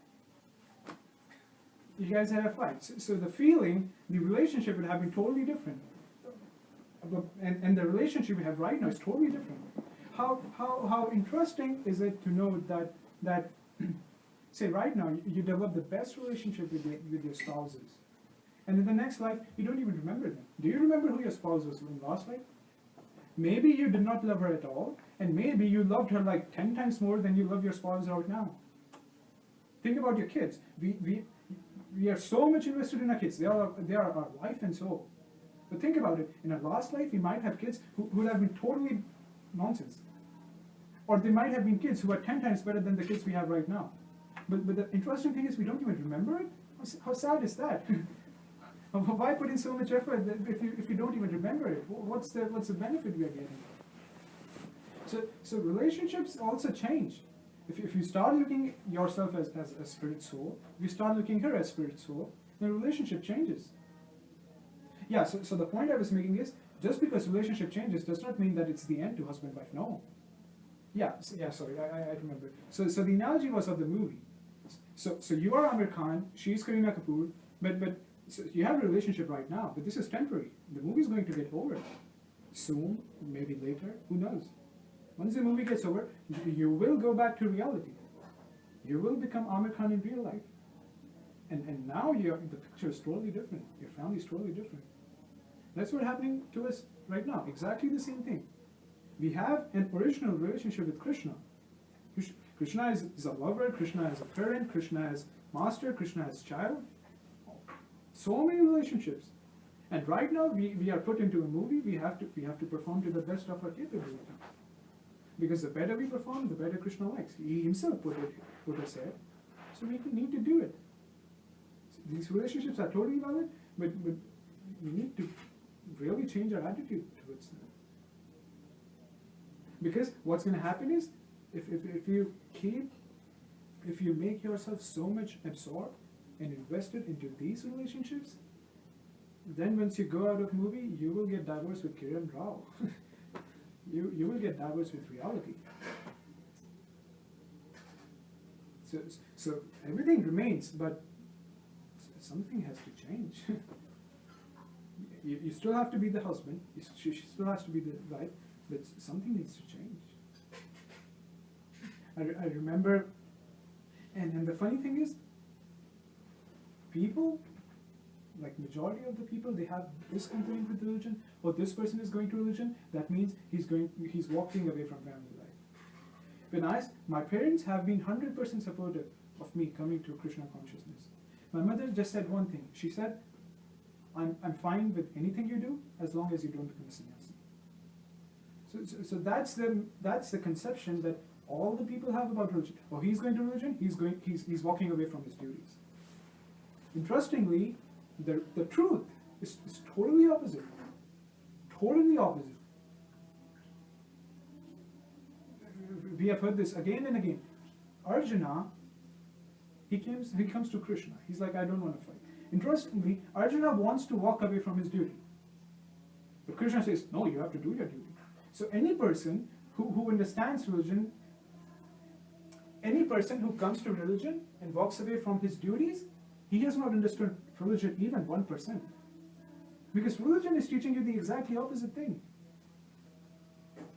You guys had a fight. So the feeling, the relationship would have been totally different. And the relationship we have right now is totally different. How interesting is it to know that say right now you develop the best relationship with your spouses, and in the next life you don't even remember them. Do you remember who your spouse was in last life? Maybe you did not love her at all, and maybe you loved her like 10 times more than you love your spouse right now. Think about your kids. we are so much invested in our kids. They are our life and soul. But think about it. In our last life, we might have kids who would have been totally nonsense. Or they might have been kids who are 10 times better than the kids we have right now. But the interesting thing is we don't even remember it. How sad is that? Why put in so much effort if you don't even remember it? What's the benefit we are getting? So relationships also change. If you start looking yourself as a spirit soul, if you start looking her as spirit soul, the relationship changes. Yeah, so the point I was making is, just because relationship changes does not mean that it's the end to husband-wife, no. Yeah, sorry, I remember. So the analogy was of the movie. So you are Amir Khan, she's Kareena Kapoor, but so you have a relationship right now, but this is temporary. The movie is going to get over soon, maybe later, who knows. Once the movie gets over, you will go back to reality. You will become Amir Khan in real life. And now the picture is totally different. Your family is totally different. That's what's happening to us right now. Exactly the same thing. We have an original relationship with Krishna. Krishna is a lover, Krishna is a parent, Krishna is master, Krishna is child. So many relationships. And right now we are put into a movie, we have to perform to the best of our capability. Because the better we perform, the better Krishna likes. He himself put us here. So we need to do it. So these relationships are totally valid, but we need to really change our attitude towards them. Because what's going to happen is, if you make yourself so much absorbed and invested into these relationships, then once you go out of movie, you will get divorced with Kiran Rao. You will get divorced with reality. So everything remains, but something has to change. You still have to be the husband, she still has to be the wife, but something needs to change. I remember, and the funny thing is, people, like majority of the people, they have this complaint with religion, or this person is going to religion, that means he's walking away from family life. When my parents have been 100% supportive of me coming to Krishna consciousness. My mother just said one thing. She said, I'm fine with anything you do as long as you don't become a sannyasi. So that's the conception that all the people have about religion. Oh, he's going to religion, he's walking away from his duties. Interestingly, the truth is totally opposite. Totally opposite. We have heard this again and again. Arjuna, he comes to Krishna. He's like, I don't want to fight. Interestingly, Arjuna wants to walk away from his duty. But Krishna says, no, you have to do your duty. So any person who understands religion, any person who comes to religion and walks away from his duties, he has not understood religion even 1%. Because religion is teaching you the exactly opposite thing.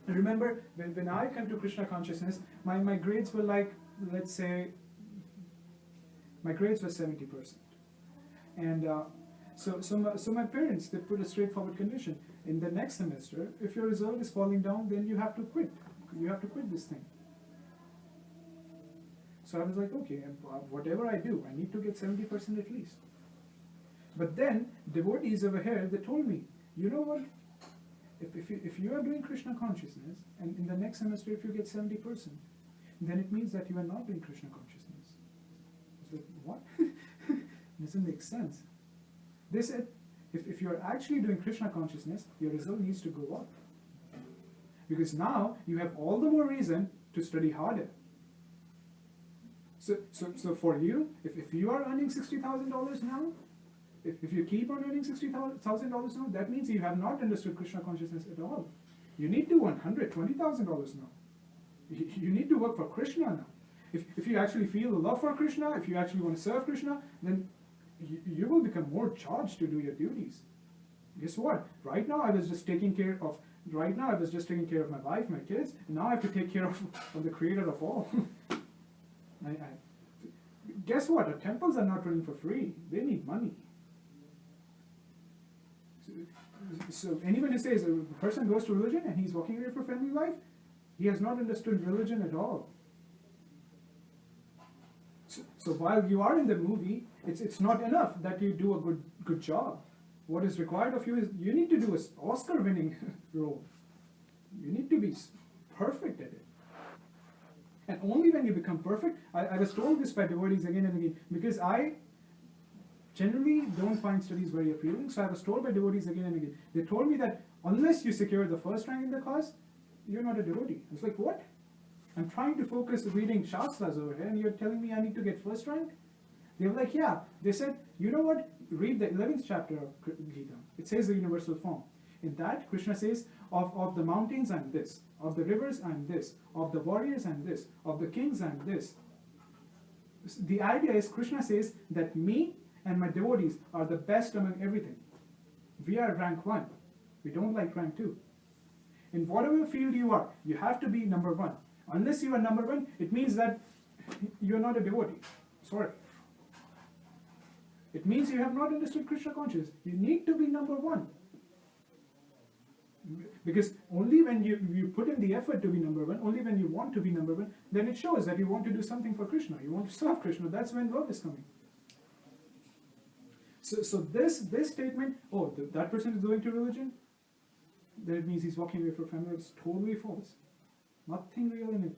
Remember, when I come to Krishna consciousness, my grades were like, let's say, my grades were 70%. And so my parents, they put a straightforward condition. In the next semester, if your result is falling down, then you have to quit. You have to quit this thing. So I was like, okay, whatever I do, I need to get 70% at least. But then, devotees over here, they told me, you know what? If you are doing Krishna consciousness, and in the next semester if you get 70%, then it means that you are not doing Krishna consciousness. I was like, what? It doesn't make sense. They said, if you are actually doing Krishna consciousness, your result needs to go up. Because now you have all the more reason to study harder. So for you, if you are earning $60,000 now, if you keep on earning $60,000 now, that means you have not understood Krishna consciousness at all. You need to earn $120,000 now. You need to work for Krishna now. If you actually feel the love for Krishna, if you actually want to serve Krishna, then you will become more charged to do your duties. Guess what? Right now I was just taking care of my wife, my kids, and now I have to take care of the creator of all. Guess what? Our temples are not running for free. They need money. So anyone who says a person goes to religion and he's walking away from family life, he has not understood religion at all. So while you are in the movie It's not enough that you do a good job. What is required of you is you need to do an Oscar-winning role. You need to be perfect at it. And only when you become perfect, I was told this by devotees again and again, because I generally don't find studies very appealing, so I was told by devotees again and again. They told me that unless you secure the first rank in the class, you're not a devotee. I was like, what? I'm trying to focus reading Shastras over here, and you're telling me I need to get first rank? They were like, yeah. They said, you know what? Read the 11th chapter of Gita. It says the universal form. In that, Krishna says, of the mountains I'm this, of the rivers I'm this, of the warriors I'm this, of the kings I'm this. The idea is, Krishna says that me and my devotees are the best among everything. We are rank 1. We don't like rank 2. In whatever field you are, you have to be number 1. Unless you are number 1, it means that you're not a devotee. Sorry. It means you have not understood Krishna consciousness. You need to be number 1. Because only when you put in the effort to be number 1, only when you want to be number 1, then it shows that you want to do something for Krishna. You want to serve Krishna. That's when love is coming. So this statement, oh, that person is going to religion, then it means he's walking away from family. It's totally false. Nothing real in it.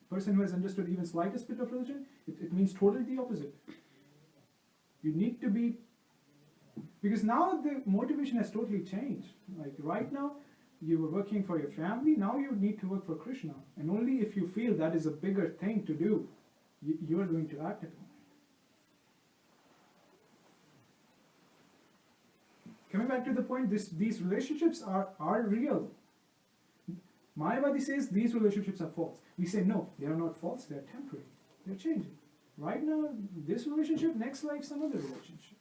Person who has understood even slightest bit of religion, it means totally the opposite. You need to be, because now the motivation has totally changed. Like right now, you were working for your family, now you need to work for Krishna. And only if you feel that is a bigger thing to do, you are going to act upon it. Coming back to the point, these relationships are real. Mayavadi says these relationships are false. We say no, they are not false, they are temporary. They are changing. Right now, this relationship, next life, some other relationship.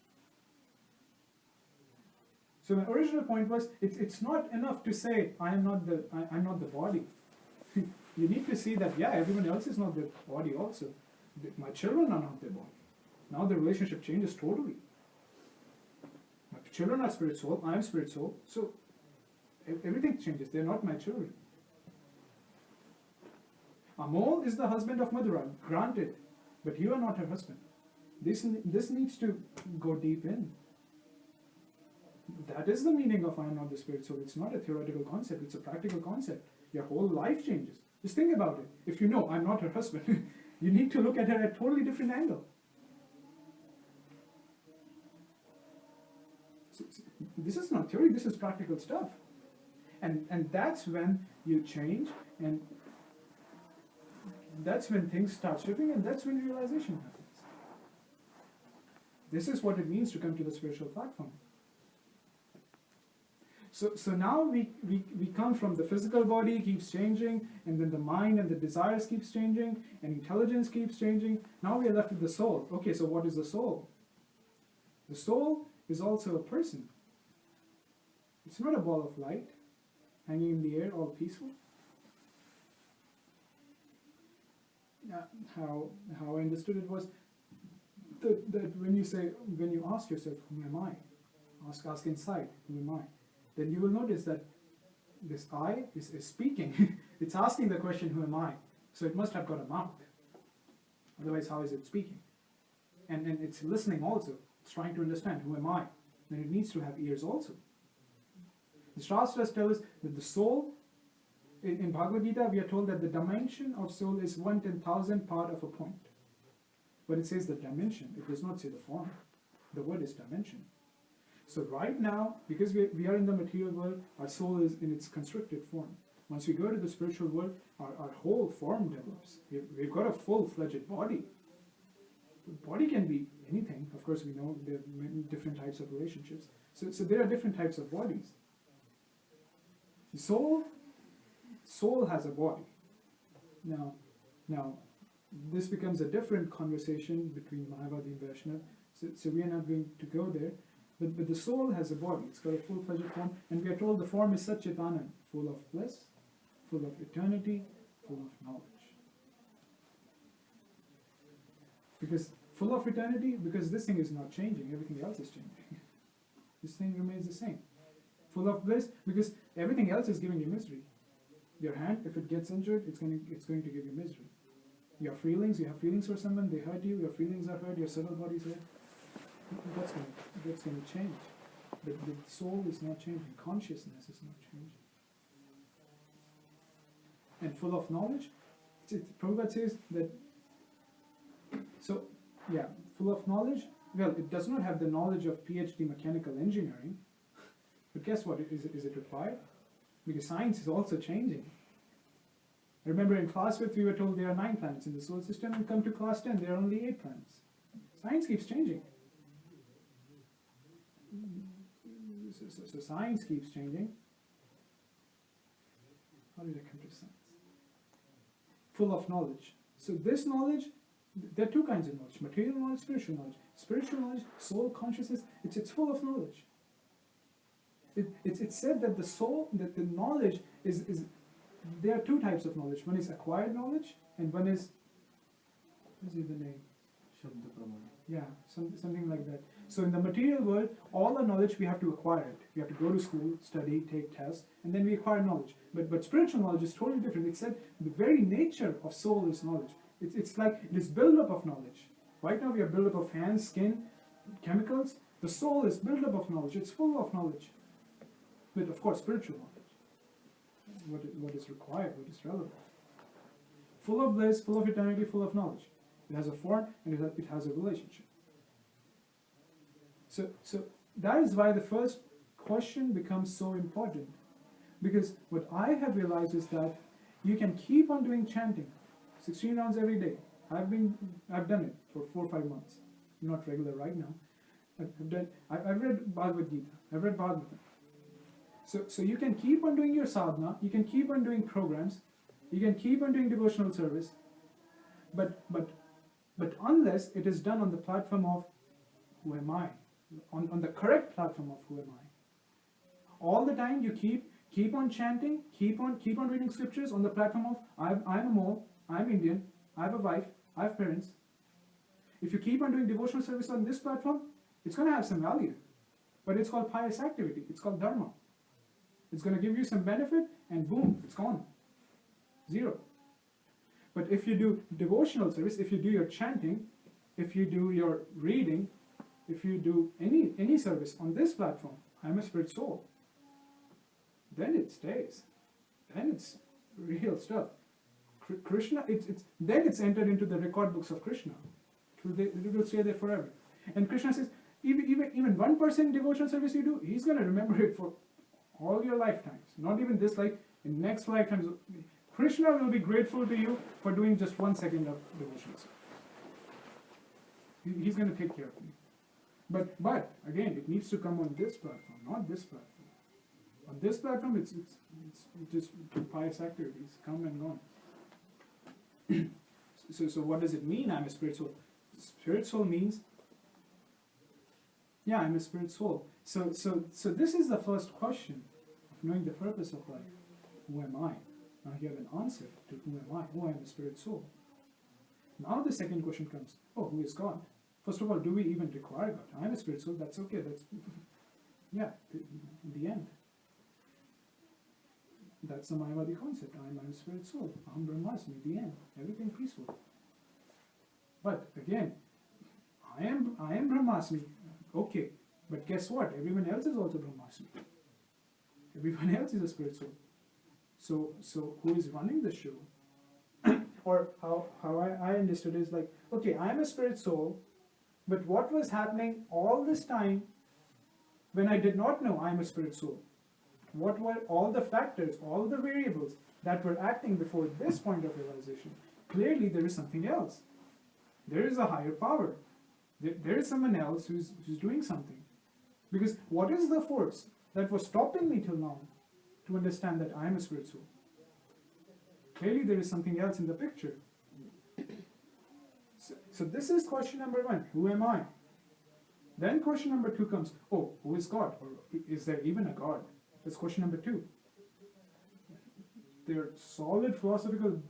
So my original point was, it's not enough to say I'm not the body. You need to see that, yeah, everyone else is not the body also. My children are not the body. Now the relationship changes totally. My children are spirit soul, I am spirit soul, so everything changes. They're not my children. Amol is the husband of Madhura, granted, but you are not her husband. This needs to go deep in. That is the meaning of I am not the spirit soul. It's not a theoretical concept, it's a practical concept. Your whole life changes. Just think about it. If you know I'm not her husband, you need to look at her at a totally different angle. So, this is not theory, this is practical stuff. And that's when you change, and that's when things start shifting, and that's when realization happens. This is what it means to come to the spiritual platform. So now we come from the physical body keeps changing, and then the mind and the desires keeps changing, and intelligence keeps changing. Now we are left with the soul. Okay, so what is the soul? The soul is also a person. It's not a ball of light hanging in the air, all peaceful. How I understood it was that when you ask yourself, who am I? Ask inside, who am I? Then you will notice that this I is speaking. It's asking the question, who am I? So it must have got a mouth. Otherwise, how is it speaking? And it's listening also. It's trying to understand, who am I? Then it needs to have ears also. The Shastras tell us that the soul, in Bhagavad Gita, we are told that the dimension of soul is 1/10,000 part of a point. But it says the dimension, it does not say the form. The word is dimension. So right now, because we are in the material world, our soul is in its constricted form. Once we go to the spiritual world, our whole form develops. We've got a full-fledged body. The body can be anything. Of course, we know there are many different types of relationships. So there are different types of bodies. The soul has a body. Now, this becomes a different conversation between Mayavadi and Vaishnava. So we are not going to go there. But the soul has a body. It's got a full-fledged form. And we are told the form is Satchitanand, full of bliss, full of eternity, full of knowledge. Because full of eternity, because this thing is not changing, everything else is changing. This thing remains the same. Full of bliss, because everything else is giving you misery. Your hand, if it gets injured, it's going to give you misery. Your feelings, you have feelings for someone, they hurt you, your feelings are hurt, your subtle body is hurt. that's going to change. The soul is not changing. Consciousness is not changing. And full of knowledge, Prabhupada says that, so, yeah, full of knowledge, well, it does not have the knowledge of PhD mechanical engineering, but guess what, is it required? Because science is also changing. Remember in class 5th we were told there are 9 planets in the solar system, and come to class 10 there are only 8 planets. Science keeps changing. So science keeps changing. How did I come to science? Full of knowledge. So this knowledge, there are 2 kinds of knowledge: material knowledge, spiritual knowledge. Spiritual knowledge, soul consciousness, it's full of knowledge. It's said that the soul, that the knowledge is there are 2 types of knowledge. One is acquired knowledge, and one is, what is the name? Shabda Pramana. Yeah, something like that. So in the material world, all the knowledge we have to acquire it. We have to go to school, study, take tests, and then we acquire knowledge. But spiritual knowledge is totally different. It said the very nature of soul is knowledge. It's like it is built up of knowledge. Right now we are built up of hands, skin, chemicals. The soul is built up of knowledge. It's full of knowledge. But of course, spiritual knowledge. What is required, what is relevant. Full of bliss, full of eternity, full of knowledge. It has a form and it has a relationship. So that is why the first question becomes so important. Because what I have realized is that you can keep on doing chanting, 16 rounds every day. I've done it for 4 or 5 months. I'm not regular right now. I've read Bhagavad Gita. I've read Bhagavatam. So you can keep on doing your sadhana. You can keep on doing programs. You can keep on doing devotional service. But unless it is done on the platform of who am I, on the correct platform of who am I. All the time you keep on chanting, keep on reading scriptures on the platform of I'm a mole, I'm Indian, I have a wife, I have parents. If you keep on doing devotional service on this platform, it's going to have some value. But it's called pious activity. It's called dharma. It's going to give you some benefit, and boom, it's gone. Zero. But if you do devotional service, if you do your chanting, if you do your reading, if you do any service on this platform, I'm a spirit soul, then it stays. Then it's real stuff. Krishna, then it's entered into the record books of Krishna. It will stay there forever. And Krishna says, even 1% devotional service you do, he's going to remember it for all your lifetimes. Not even this life, in next lifetimes. Krishna will be grateful to you for doing just 1 second of devotional service. He's going to take care of you. But again, it needs to come on this platform, not this platform. On this platform, it's just pious activities, come and gone. So what does it mean, I'm a spirit soul? Spirit soul means, yeah, I'm a spirit soul. So this is the first question of knowing the purpose of life. Who am I? Now you have an answer to who am I? Oh, I'm a spirit soul. Now the second question comes, oh, who is God? First of all, do we even require God? I'm a spirit soul, that's okay. That's, yeah, in the end. That's the Mayavadi concept. I'm a spirit soul. Aham Brahmasmi, the end. Everything peaceful. But again, I am Brahmasmi. Okay. But guess what? Everyone else is also Brahmasmi. Everyone else is a spirit soul. So who is running the show? Or how I understood is like, okay, I am a spirit soul, but what was happening all this time when I did not know I am a spirit soul? What were all the factors, all the variables that were acting before this point of realization? Clearly there is something else. There is a higher power. There is someone else who's doing something. Because what is the force that was stopping me till now to understand that I am a spirit soul? Clearly there is something else in the picture. So this is question number 1. Who am I? Then question number 2 comes, oh, who is God? Or is there even a God? That's question number 2. There are solid philosophical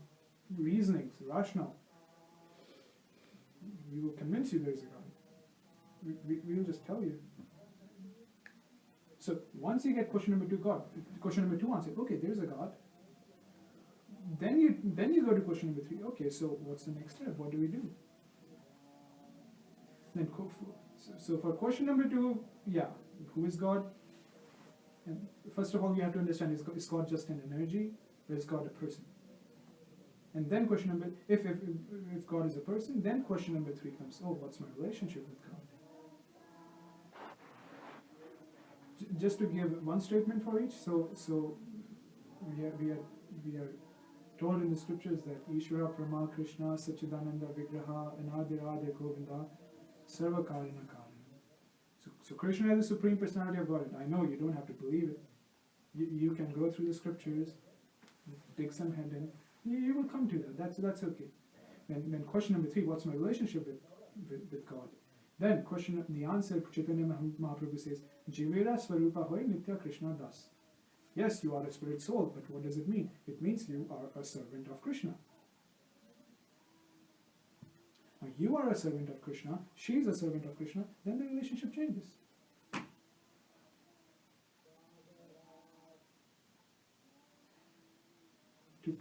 reasonings, rational. We will convince you there is a God. We will just tell you. So once you get question number 2 God, question number 2 answer, okay, there is a God. Then you go to question number 3. Okay, so what's the next step? What do we do? Then So for question number 2, yeah, who is God? And first of all, you have to understand, is God just an energy, or is God a person? And then question number, if God is a person, then question number 3 comes, oh, what's my relationship with God? Just to give one statement for each, so we are told in the scriptures that Ishvara Brahma Krishna Sachidananda Vigraha Anadirade Govinda Sarva Karina Karana. So Krishna is the Supreme Personality of God. I know you don't have to believe it. You can go through the scriptures, dig some head in, you will come to that. That's okay. And then question number 3, what's my relationship with God? Then the answer, Chaitanya Mahaprabhu says, Jivera Swarupa Hoy Nitya Krishna Das. Yes, you are a spirit soul, but what does it mean? It means you are a servant of Krishna. Now you are a servant of Krishna, she is a servant of Krishna, then the relationship changes.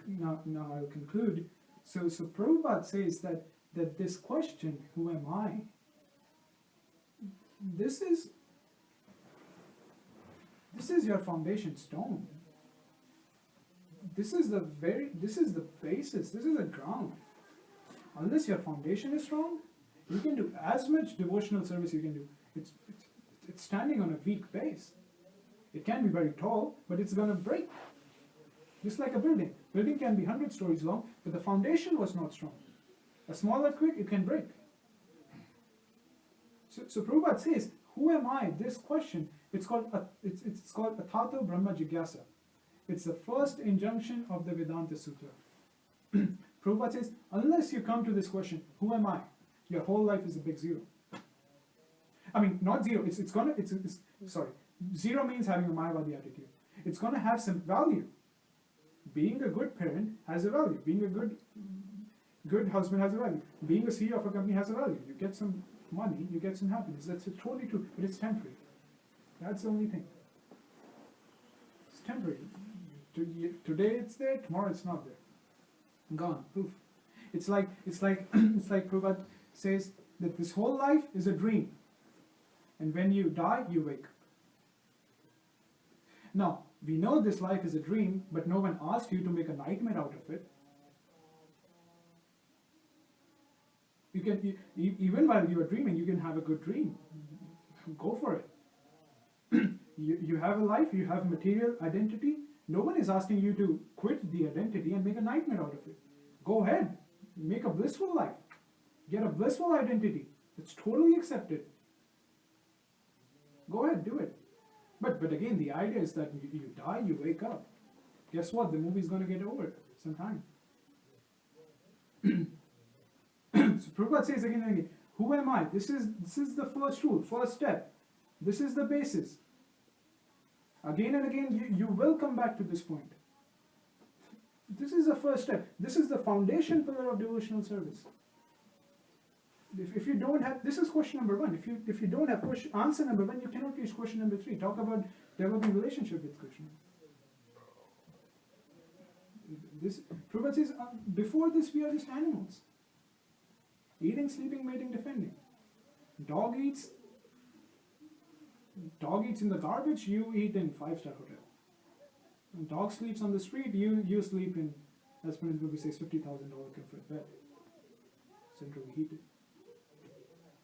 Now I'll conclude. So Prabhupada says that this question, who am I? This is your foundation stone. This is the basis, this is the ground. Unless your foundation is strong, you can do as much devotional service you can do. It's standing on a weak base. It can be very tall, but it's going to break. Just like a building. Building can be 100 stories long, but the foundation was not strong. A small earthquake, it can break. So Prabhupada says, who am I? This question, it's called Athato Brahma Jigyasa. It's the first injunction of the Vedanta Sutra. Prabhupada says, unless you come to this question, who am I? Your whole life is a big zero. I mean, not zero. Sorry. Zero means having a Mayavadi attitude. It's going to have some value. Being a good parent has a value. Being a good husband has a value. Being a CEO of a company has a value. You get some money, you get some happiness. That's totally true, but it's temporary. That's the only thing. It's temporary. Today it's there, tomorrow it's not there. Gone, poof. It's like Prabhupada says that this whole life is a dream, and when you die, you wake up. Now we know this life is a dream, but no one asked you to make a nightmare out of it. You can even while you are dreaming, you can have a good dream. Go for it. You have a life, you have material identity. No one is asking you to quit the identity and make a nightmare out of it. Go ahead, make a blissful life. Get a blissful identity. It's totally accepted. Go ahead, do it. But again, the idea is that you die, you wake up. Guess what? The movie's going to get over sometime. So Prabhupada says again and again, who am I? This is the first rule, first step. This is the basis. Again and again, you will come back to this point. This is the first step. This is the foundation pillar of devotional service. If you don't have, this is question number 1. If you don't have answer number 1, you cannot reach question number 3. Talk about developing relationship with Krishna. Prabhupada says, before this we are just animals. Eating, sleeping, mating, defending. Dog eats in the garbage, you eat in 5-star hotel. When dog sleeps on the street, you sleep in, as Prince Babu says, $50,000 comfort bed. Centrally heated.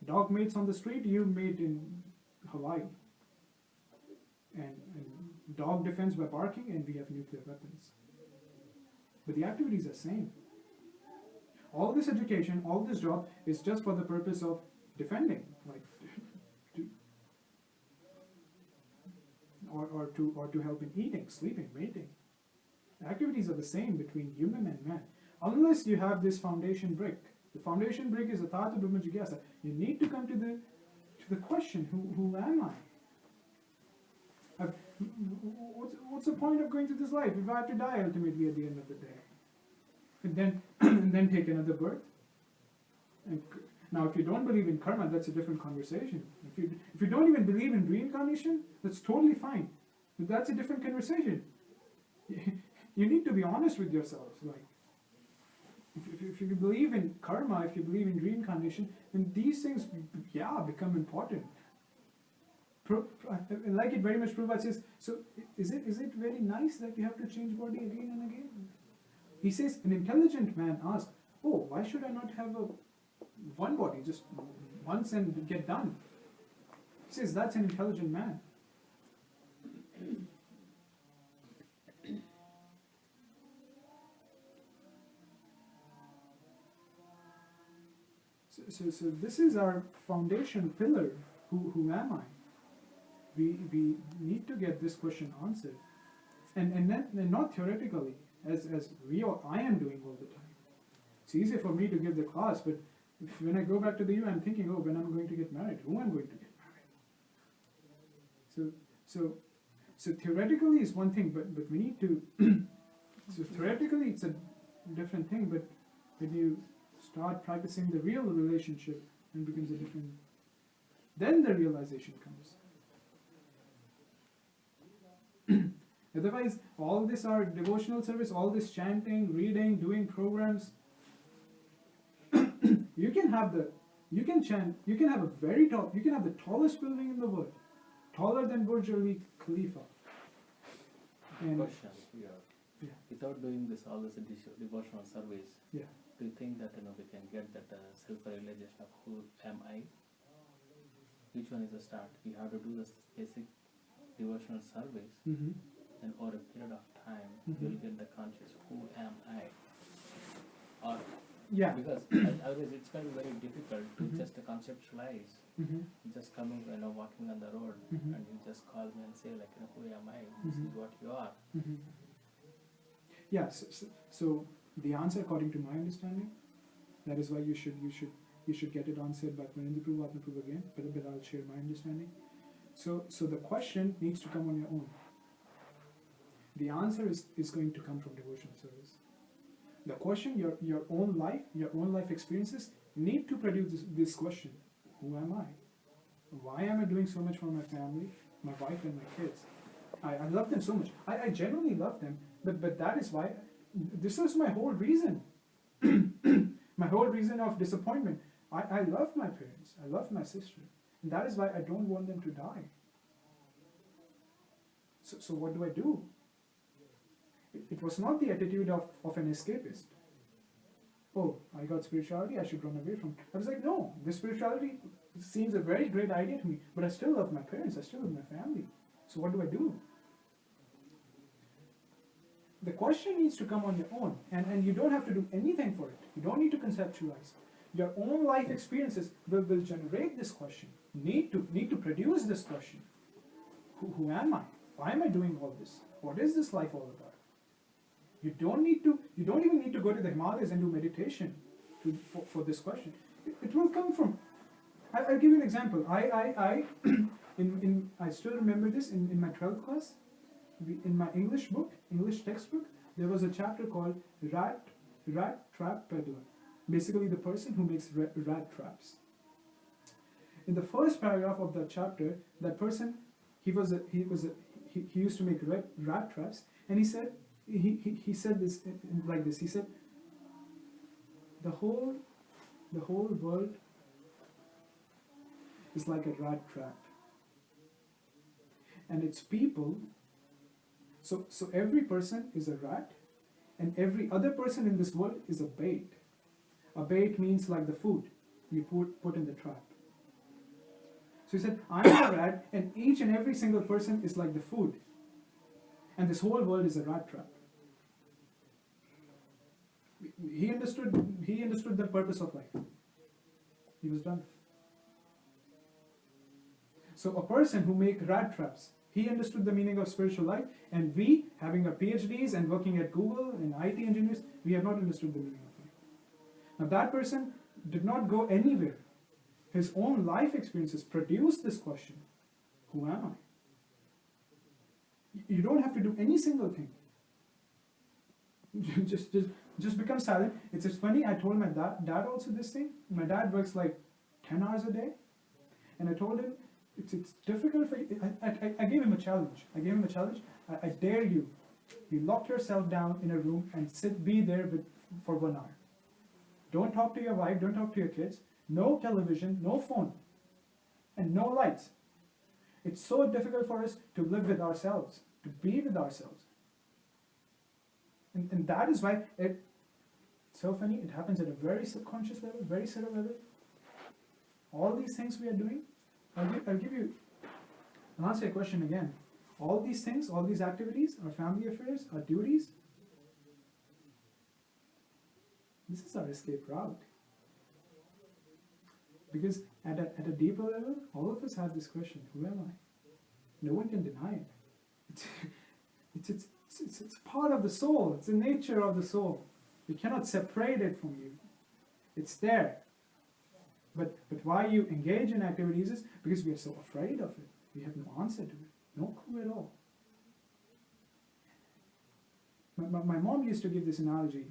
Dog mates on the street, you mate in Hawaii. And dog defends by barking, and we have nuclear weapons. But the activities are same. All this education, all this job is just for the purpose of defending, like or to help in eating, sleeping, mating. The activities are the same between human and man, unless you have this foundation brick. The foundation brick is Athato Brahma Jigyasa. You need to come to the question: who am I? What's the point of going through this life if I have to die ultimately at the end of the day? And then take another birth. And now, if you don't believe in karma, that's a different conversation. If you don't even believe in reincarnation, that's totally fine. But that's a different conversation. You need to be honest with yourselves. Like, if you believe in karma, if you believe in reincarnation, then these things, become important. Like it very much Prabhupada says, so is it very nice that you have to change body again and again? He says, an intelligent man asks, oh, why should I not have one body just once and get done? He says, that's an intelligent man. So this is our foundation pillar. Who am I? We need to get this question answered, and not theoretically, as I am doing all the time. It's easy for me to give the class, but when I go back to the U, I'm thinking, when I'm going to get married, who I'm going to get married. So theoretically is one thing, but we need to. So theoretically it's a different thing, but when you start practicing the real relationship, it becomes a different. Then the realization comes. Otherwise, all this are devotional service, all this chanting, reading, doing programs. You can chant, you can have the tallest building in the world, taller than Burj Khalifa. And Question here. Without doing all this devotional service, do you think that we can get that self-realization of who am I? Which one is the start? We have to do this basic devotional service, and over a period of time, you will get the conscious who am I? Or because otherwise it's going to be very difficult to just conceptualize. Just coming, walking on the road, and you just call me and say who am I? This is what you are. So the answer, according to my understanding, that is why you should get it answered by Pranindra Prabhu, Atma Prabhu again, but I'll share my understanding. So the question needs to come on your own. The answer is going to come from devotional service. The question, your own life experiences need to produce this question: who am I? Why am I doing so much for my family, my wife and my kids? I love them so much. I genuinely love them, but that is why. This is my whole reason. My whole reason of disappointment. I love my parents. I love my sister. And that is why I don't want them to die. So what do? It was not the attitude of an escapist. Oh, I got spirituality, I should run away from it. I was like, no, this spirituality seems a very great idea to me, but I still love my parents, I still love my family. So what do? The question needs to come on your own, and you don't have to do anything for it. You don't need to conceptualize. Your own life experiences will generate this question. Need to produce this question. Who am I? Why am I doing all this? What is this life all about? You don't even need to go to the Himalayas and do meditation for this question. It will come from. I'll give you an example. I still remember this in my 12th class. In my English textbook, there was a chapter called Rat Trap Peddler. Basically, the person who makes rat traps. In the first paragraph of that chapter, that person he used to make rat traps, and he said this like this. He said, the whole world is like a rat trap, and its people. So every person is a rat, and every other person in this world is a bait. A bait means like the food you put in the trap. So he said, I'm a rat, and each and every single person is like the food, and this whole world is a rat trap. He understood the purpose of life. He was done. So a person who makes rat traps, he understood the meaning of spiritual life, and we, having our PhDs and working at Google and IT engineers, we have not understood the meaning of life. Now that person did not go anywhere. His own life experiences produced this question: who am I? You don't have to do any single thing. Just become silent. It's just funny. I told my dad also this thing. My dad works like 10 hours a day, and I told him it's difficult for you. I gave him a challenge. I dare you. You lock yourself down in a room and be there for 1 hour. Don't talk to your wife, don't talk to your kids. No television, no phone, and no lights. It's so difficult for us to live with ourselves, to be with ourselves. And that is why it's so funny, it happens at a very subconscious level, very subtle level. All these things we are doing, I'll answer your question again. All these things, all these activities, our family affairs, our duties, this is our escape route. Because at a deeper level, all of us have this question, who am I? No one can deny it. It's part of the soul. It's the nature of the soul. You cannot separate it from you. It's there. But why you engage in activities is because we are so afraid of it. We have no answer to it. No clue at all. My mom used to give this analogy.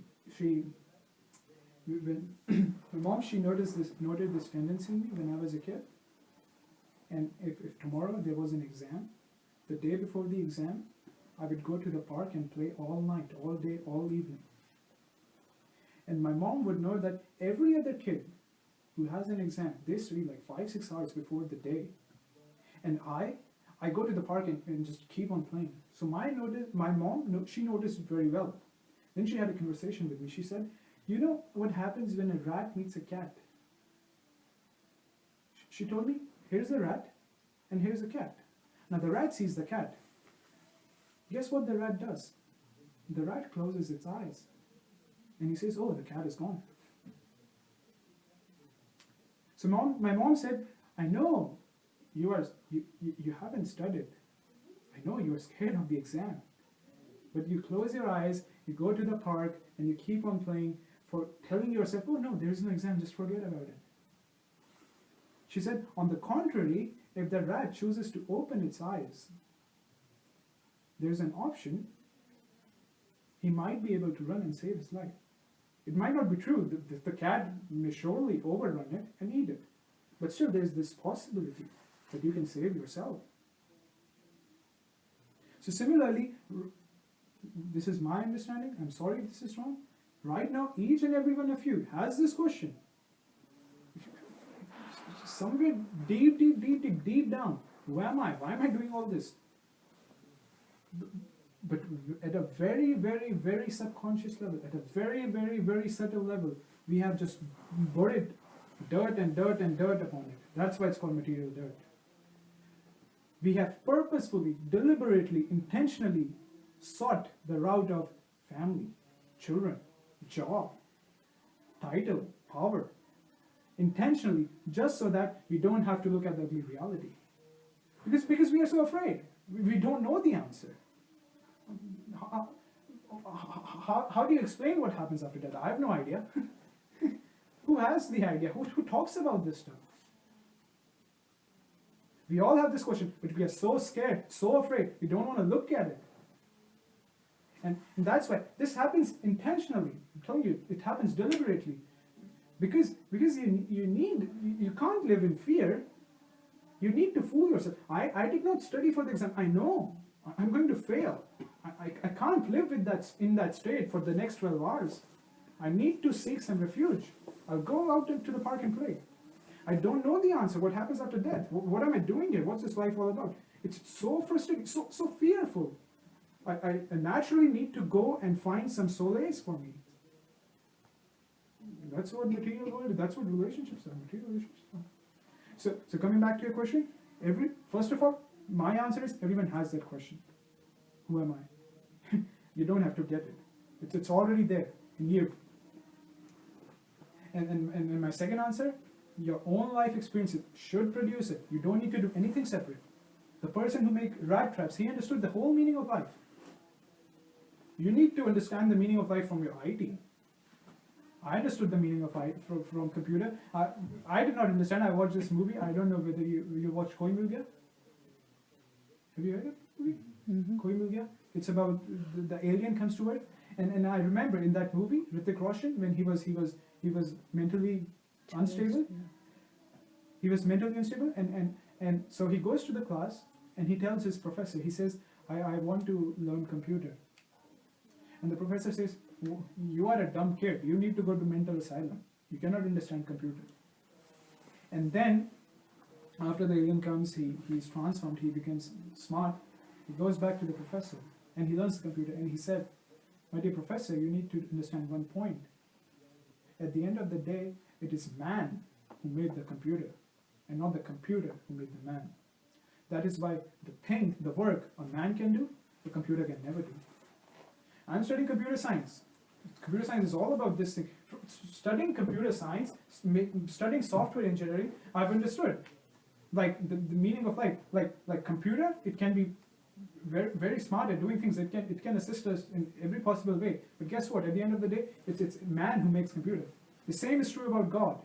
My mom, she noted this tendency in me when I was a kid. And if tomorrow there was an exam, the day before the exam, I would go to the park and play all night, all day, all evening. And my mom would know that every other kid who has an exam, they study like 5-6 hours before the day. And I go to the park and just keep on playing. So my mom, she noticed it very well. Then she had a conversation with me. She said, you know what happens when a rat meets a cat? She told me, here's a rat and here's a cat. Now the rat sees the cat. Guess what the rat does? The rat closes its eyes. And he says, oh, the cat is gone. So my mom said, I know you haven't studied. I know you are scared of the exam. But you close your eyes, you go to the park, and you keep on playing for telling yourself, oh no, there is no exam, just forget about it. She said, on the contrary, if the rat chooses to open its eyes, there's an option, he might be able to run and save his life. It might not be true. The cat may surely overrun it and eat it. But still, there's this possibility that you can save yourself. So similarly, this is my understanding. I'm sorry if this is wrong. Right now, each and every one of you has this question. Somewhere deep down, who am I? Why am I doing all this? But at a very, very, very subconscious level, at a very, very, very subtle level, we have just buried dirt and dirt and dirt upon it. That's why it's called material dirt. We have purposefully, deliberately, intentionally sought the route of family, children, job, title, power, intentionally, just so that we don't have to look at the ugly reality. Because we are so afraid. We don't know the answer. How do you explain what happens after death? I have no idea. Who has the idea? Who talks about this stuff? We all have this question, but we are so scared, so afraid, we don't want to look at it. And that's why this happens intentionally. I'm telling you, it happens deliberately. Because you can't live in fear. You need to fool yourself. I did not study for the exam. I know I'm going to fail. I can't live with in that state for the next 12 hours. I need to seek some refuge. I'll go out to the park and play. I don't know the answer. What happens after death? What am I doing here? What's this life all about? It's so frustrating, so fearful. I naturally need to go and find some solace for me. That's what material world is. That's what relationships are. Material relationships are. So coming back to your question, first of all, my answer is everyone has that question. Who am I? You don't have to get it. It's already there in you. And my second answer, your own life experiences should produce it. You don't need to do anything separate. The person who made rat traps, he understood the whole meaning of life. You need to understand the meaning of life from your IT. I understood the meaning of life from computer. I did not understand. I watched this movie. I don't know whether you watched Koi Mil Gaya? Have you heard of the movie? Mm-hmm. Koi Mil Gaya? It's about the alien comes to Earth. And I remember in that movie, Hrithik Roshan, when he was mentally unstable. Yeah. He was mentally unstable, and so he goes to the class and he tells his professor, he says, I want to learn computer. And the professor says, you are a dumb kid, you need to go to mental asylum. You cannot understand computer. And then, after the alien comes, he's transformed, he becomes smart, he goes back to the professor, and he learns the computer, and he said, my dear professor, you need to understand one point. At the end of the day, it is man who made the computer, and not the computer who made the man. That is why the work a man can do, the computer can never do. I'm studying computer science. Computer science is all about this thing. Studying computer science, studying software engineering, I've understood. Like the meaning of life. Like computer, it can be very, very smart at doing things. It can assist us in every possible way. But guess what? At the end of the day, it's man who makes computer. The same is true about God.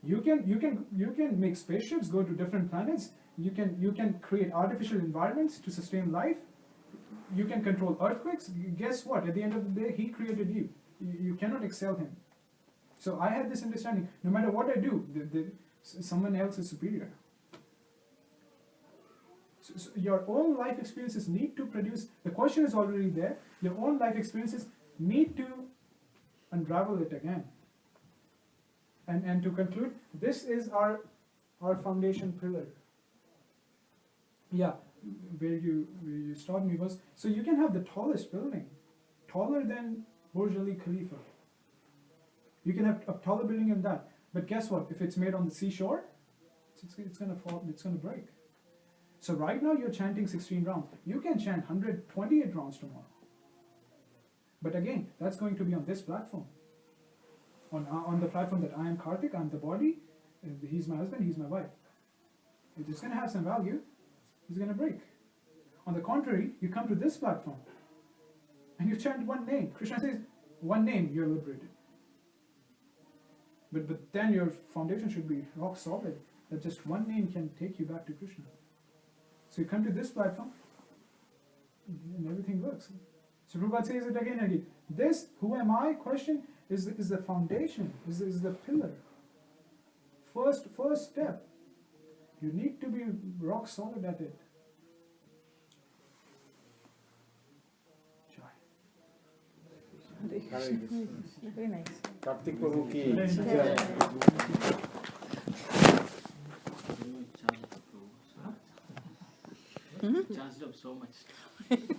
You can make spaceships, go to different planets. You can create artificial environments to sustain life. You can control earthquakes. Guess what? At the end of the day, he created you. You cannot excel him. So I had this understanding. No matter what I do, someone else is superior. So your own life experiences need to produce. The question is already there. Your own life experiences need to unravel it again. And to conclude, this is our foundation pillar. Yeah, where you stopped me was, so you can have the tallest building, taller than Burj Al Khalifa. You can have a taller building than that. But guess what? If it's made on the seashore, it's gonna fall. It's gonna break. So right now you're chanting 16 rounds. You can chant 128 rounds tomorrow. But again, that's going to be on this platform. On the platform that I am Karthik, I'm the body, he's my husband, he's my wife. It's going to have some value, it's going to break. On the contrary, you come to this platform, and you chant one name. Krishna says, one name, you're liberated. But then your foundation should be rock solid, that just one name can take you back to Krishna. So you come to this platform, and everything works. So Prabhupada says it again and again. This, who am I, question, is the foundation, is the pillar. First step. You need to be rock solid at it. Very nice. Karthik Prabhu ki Charged up so much.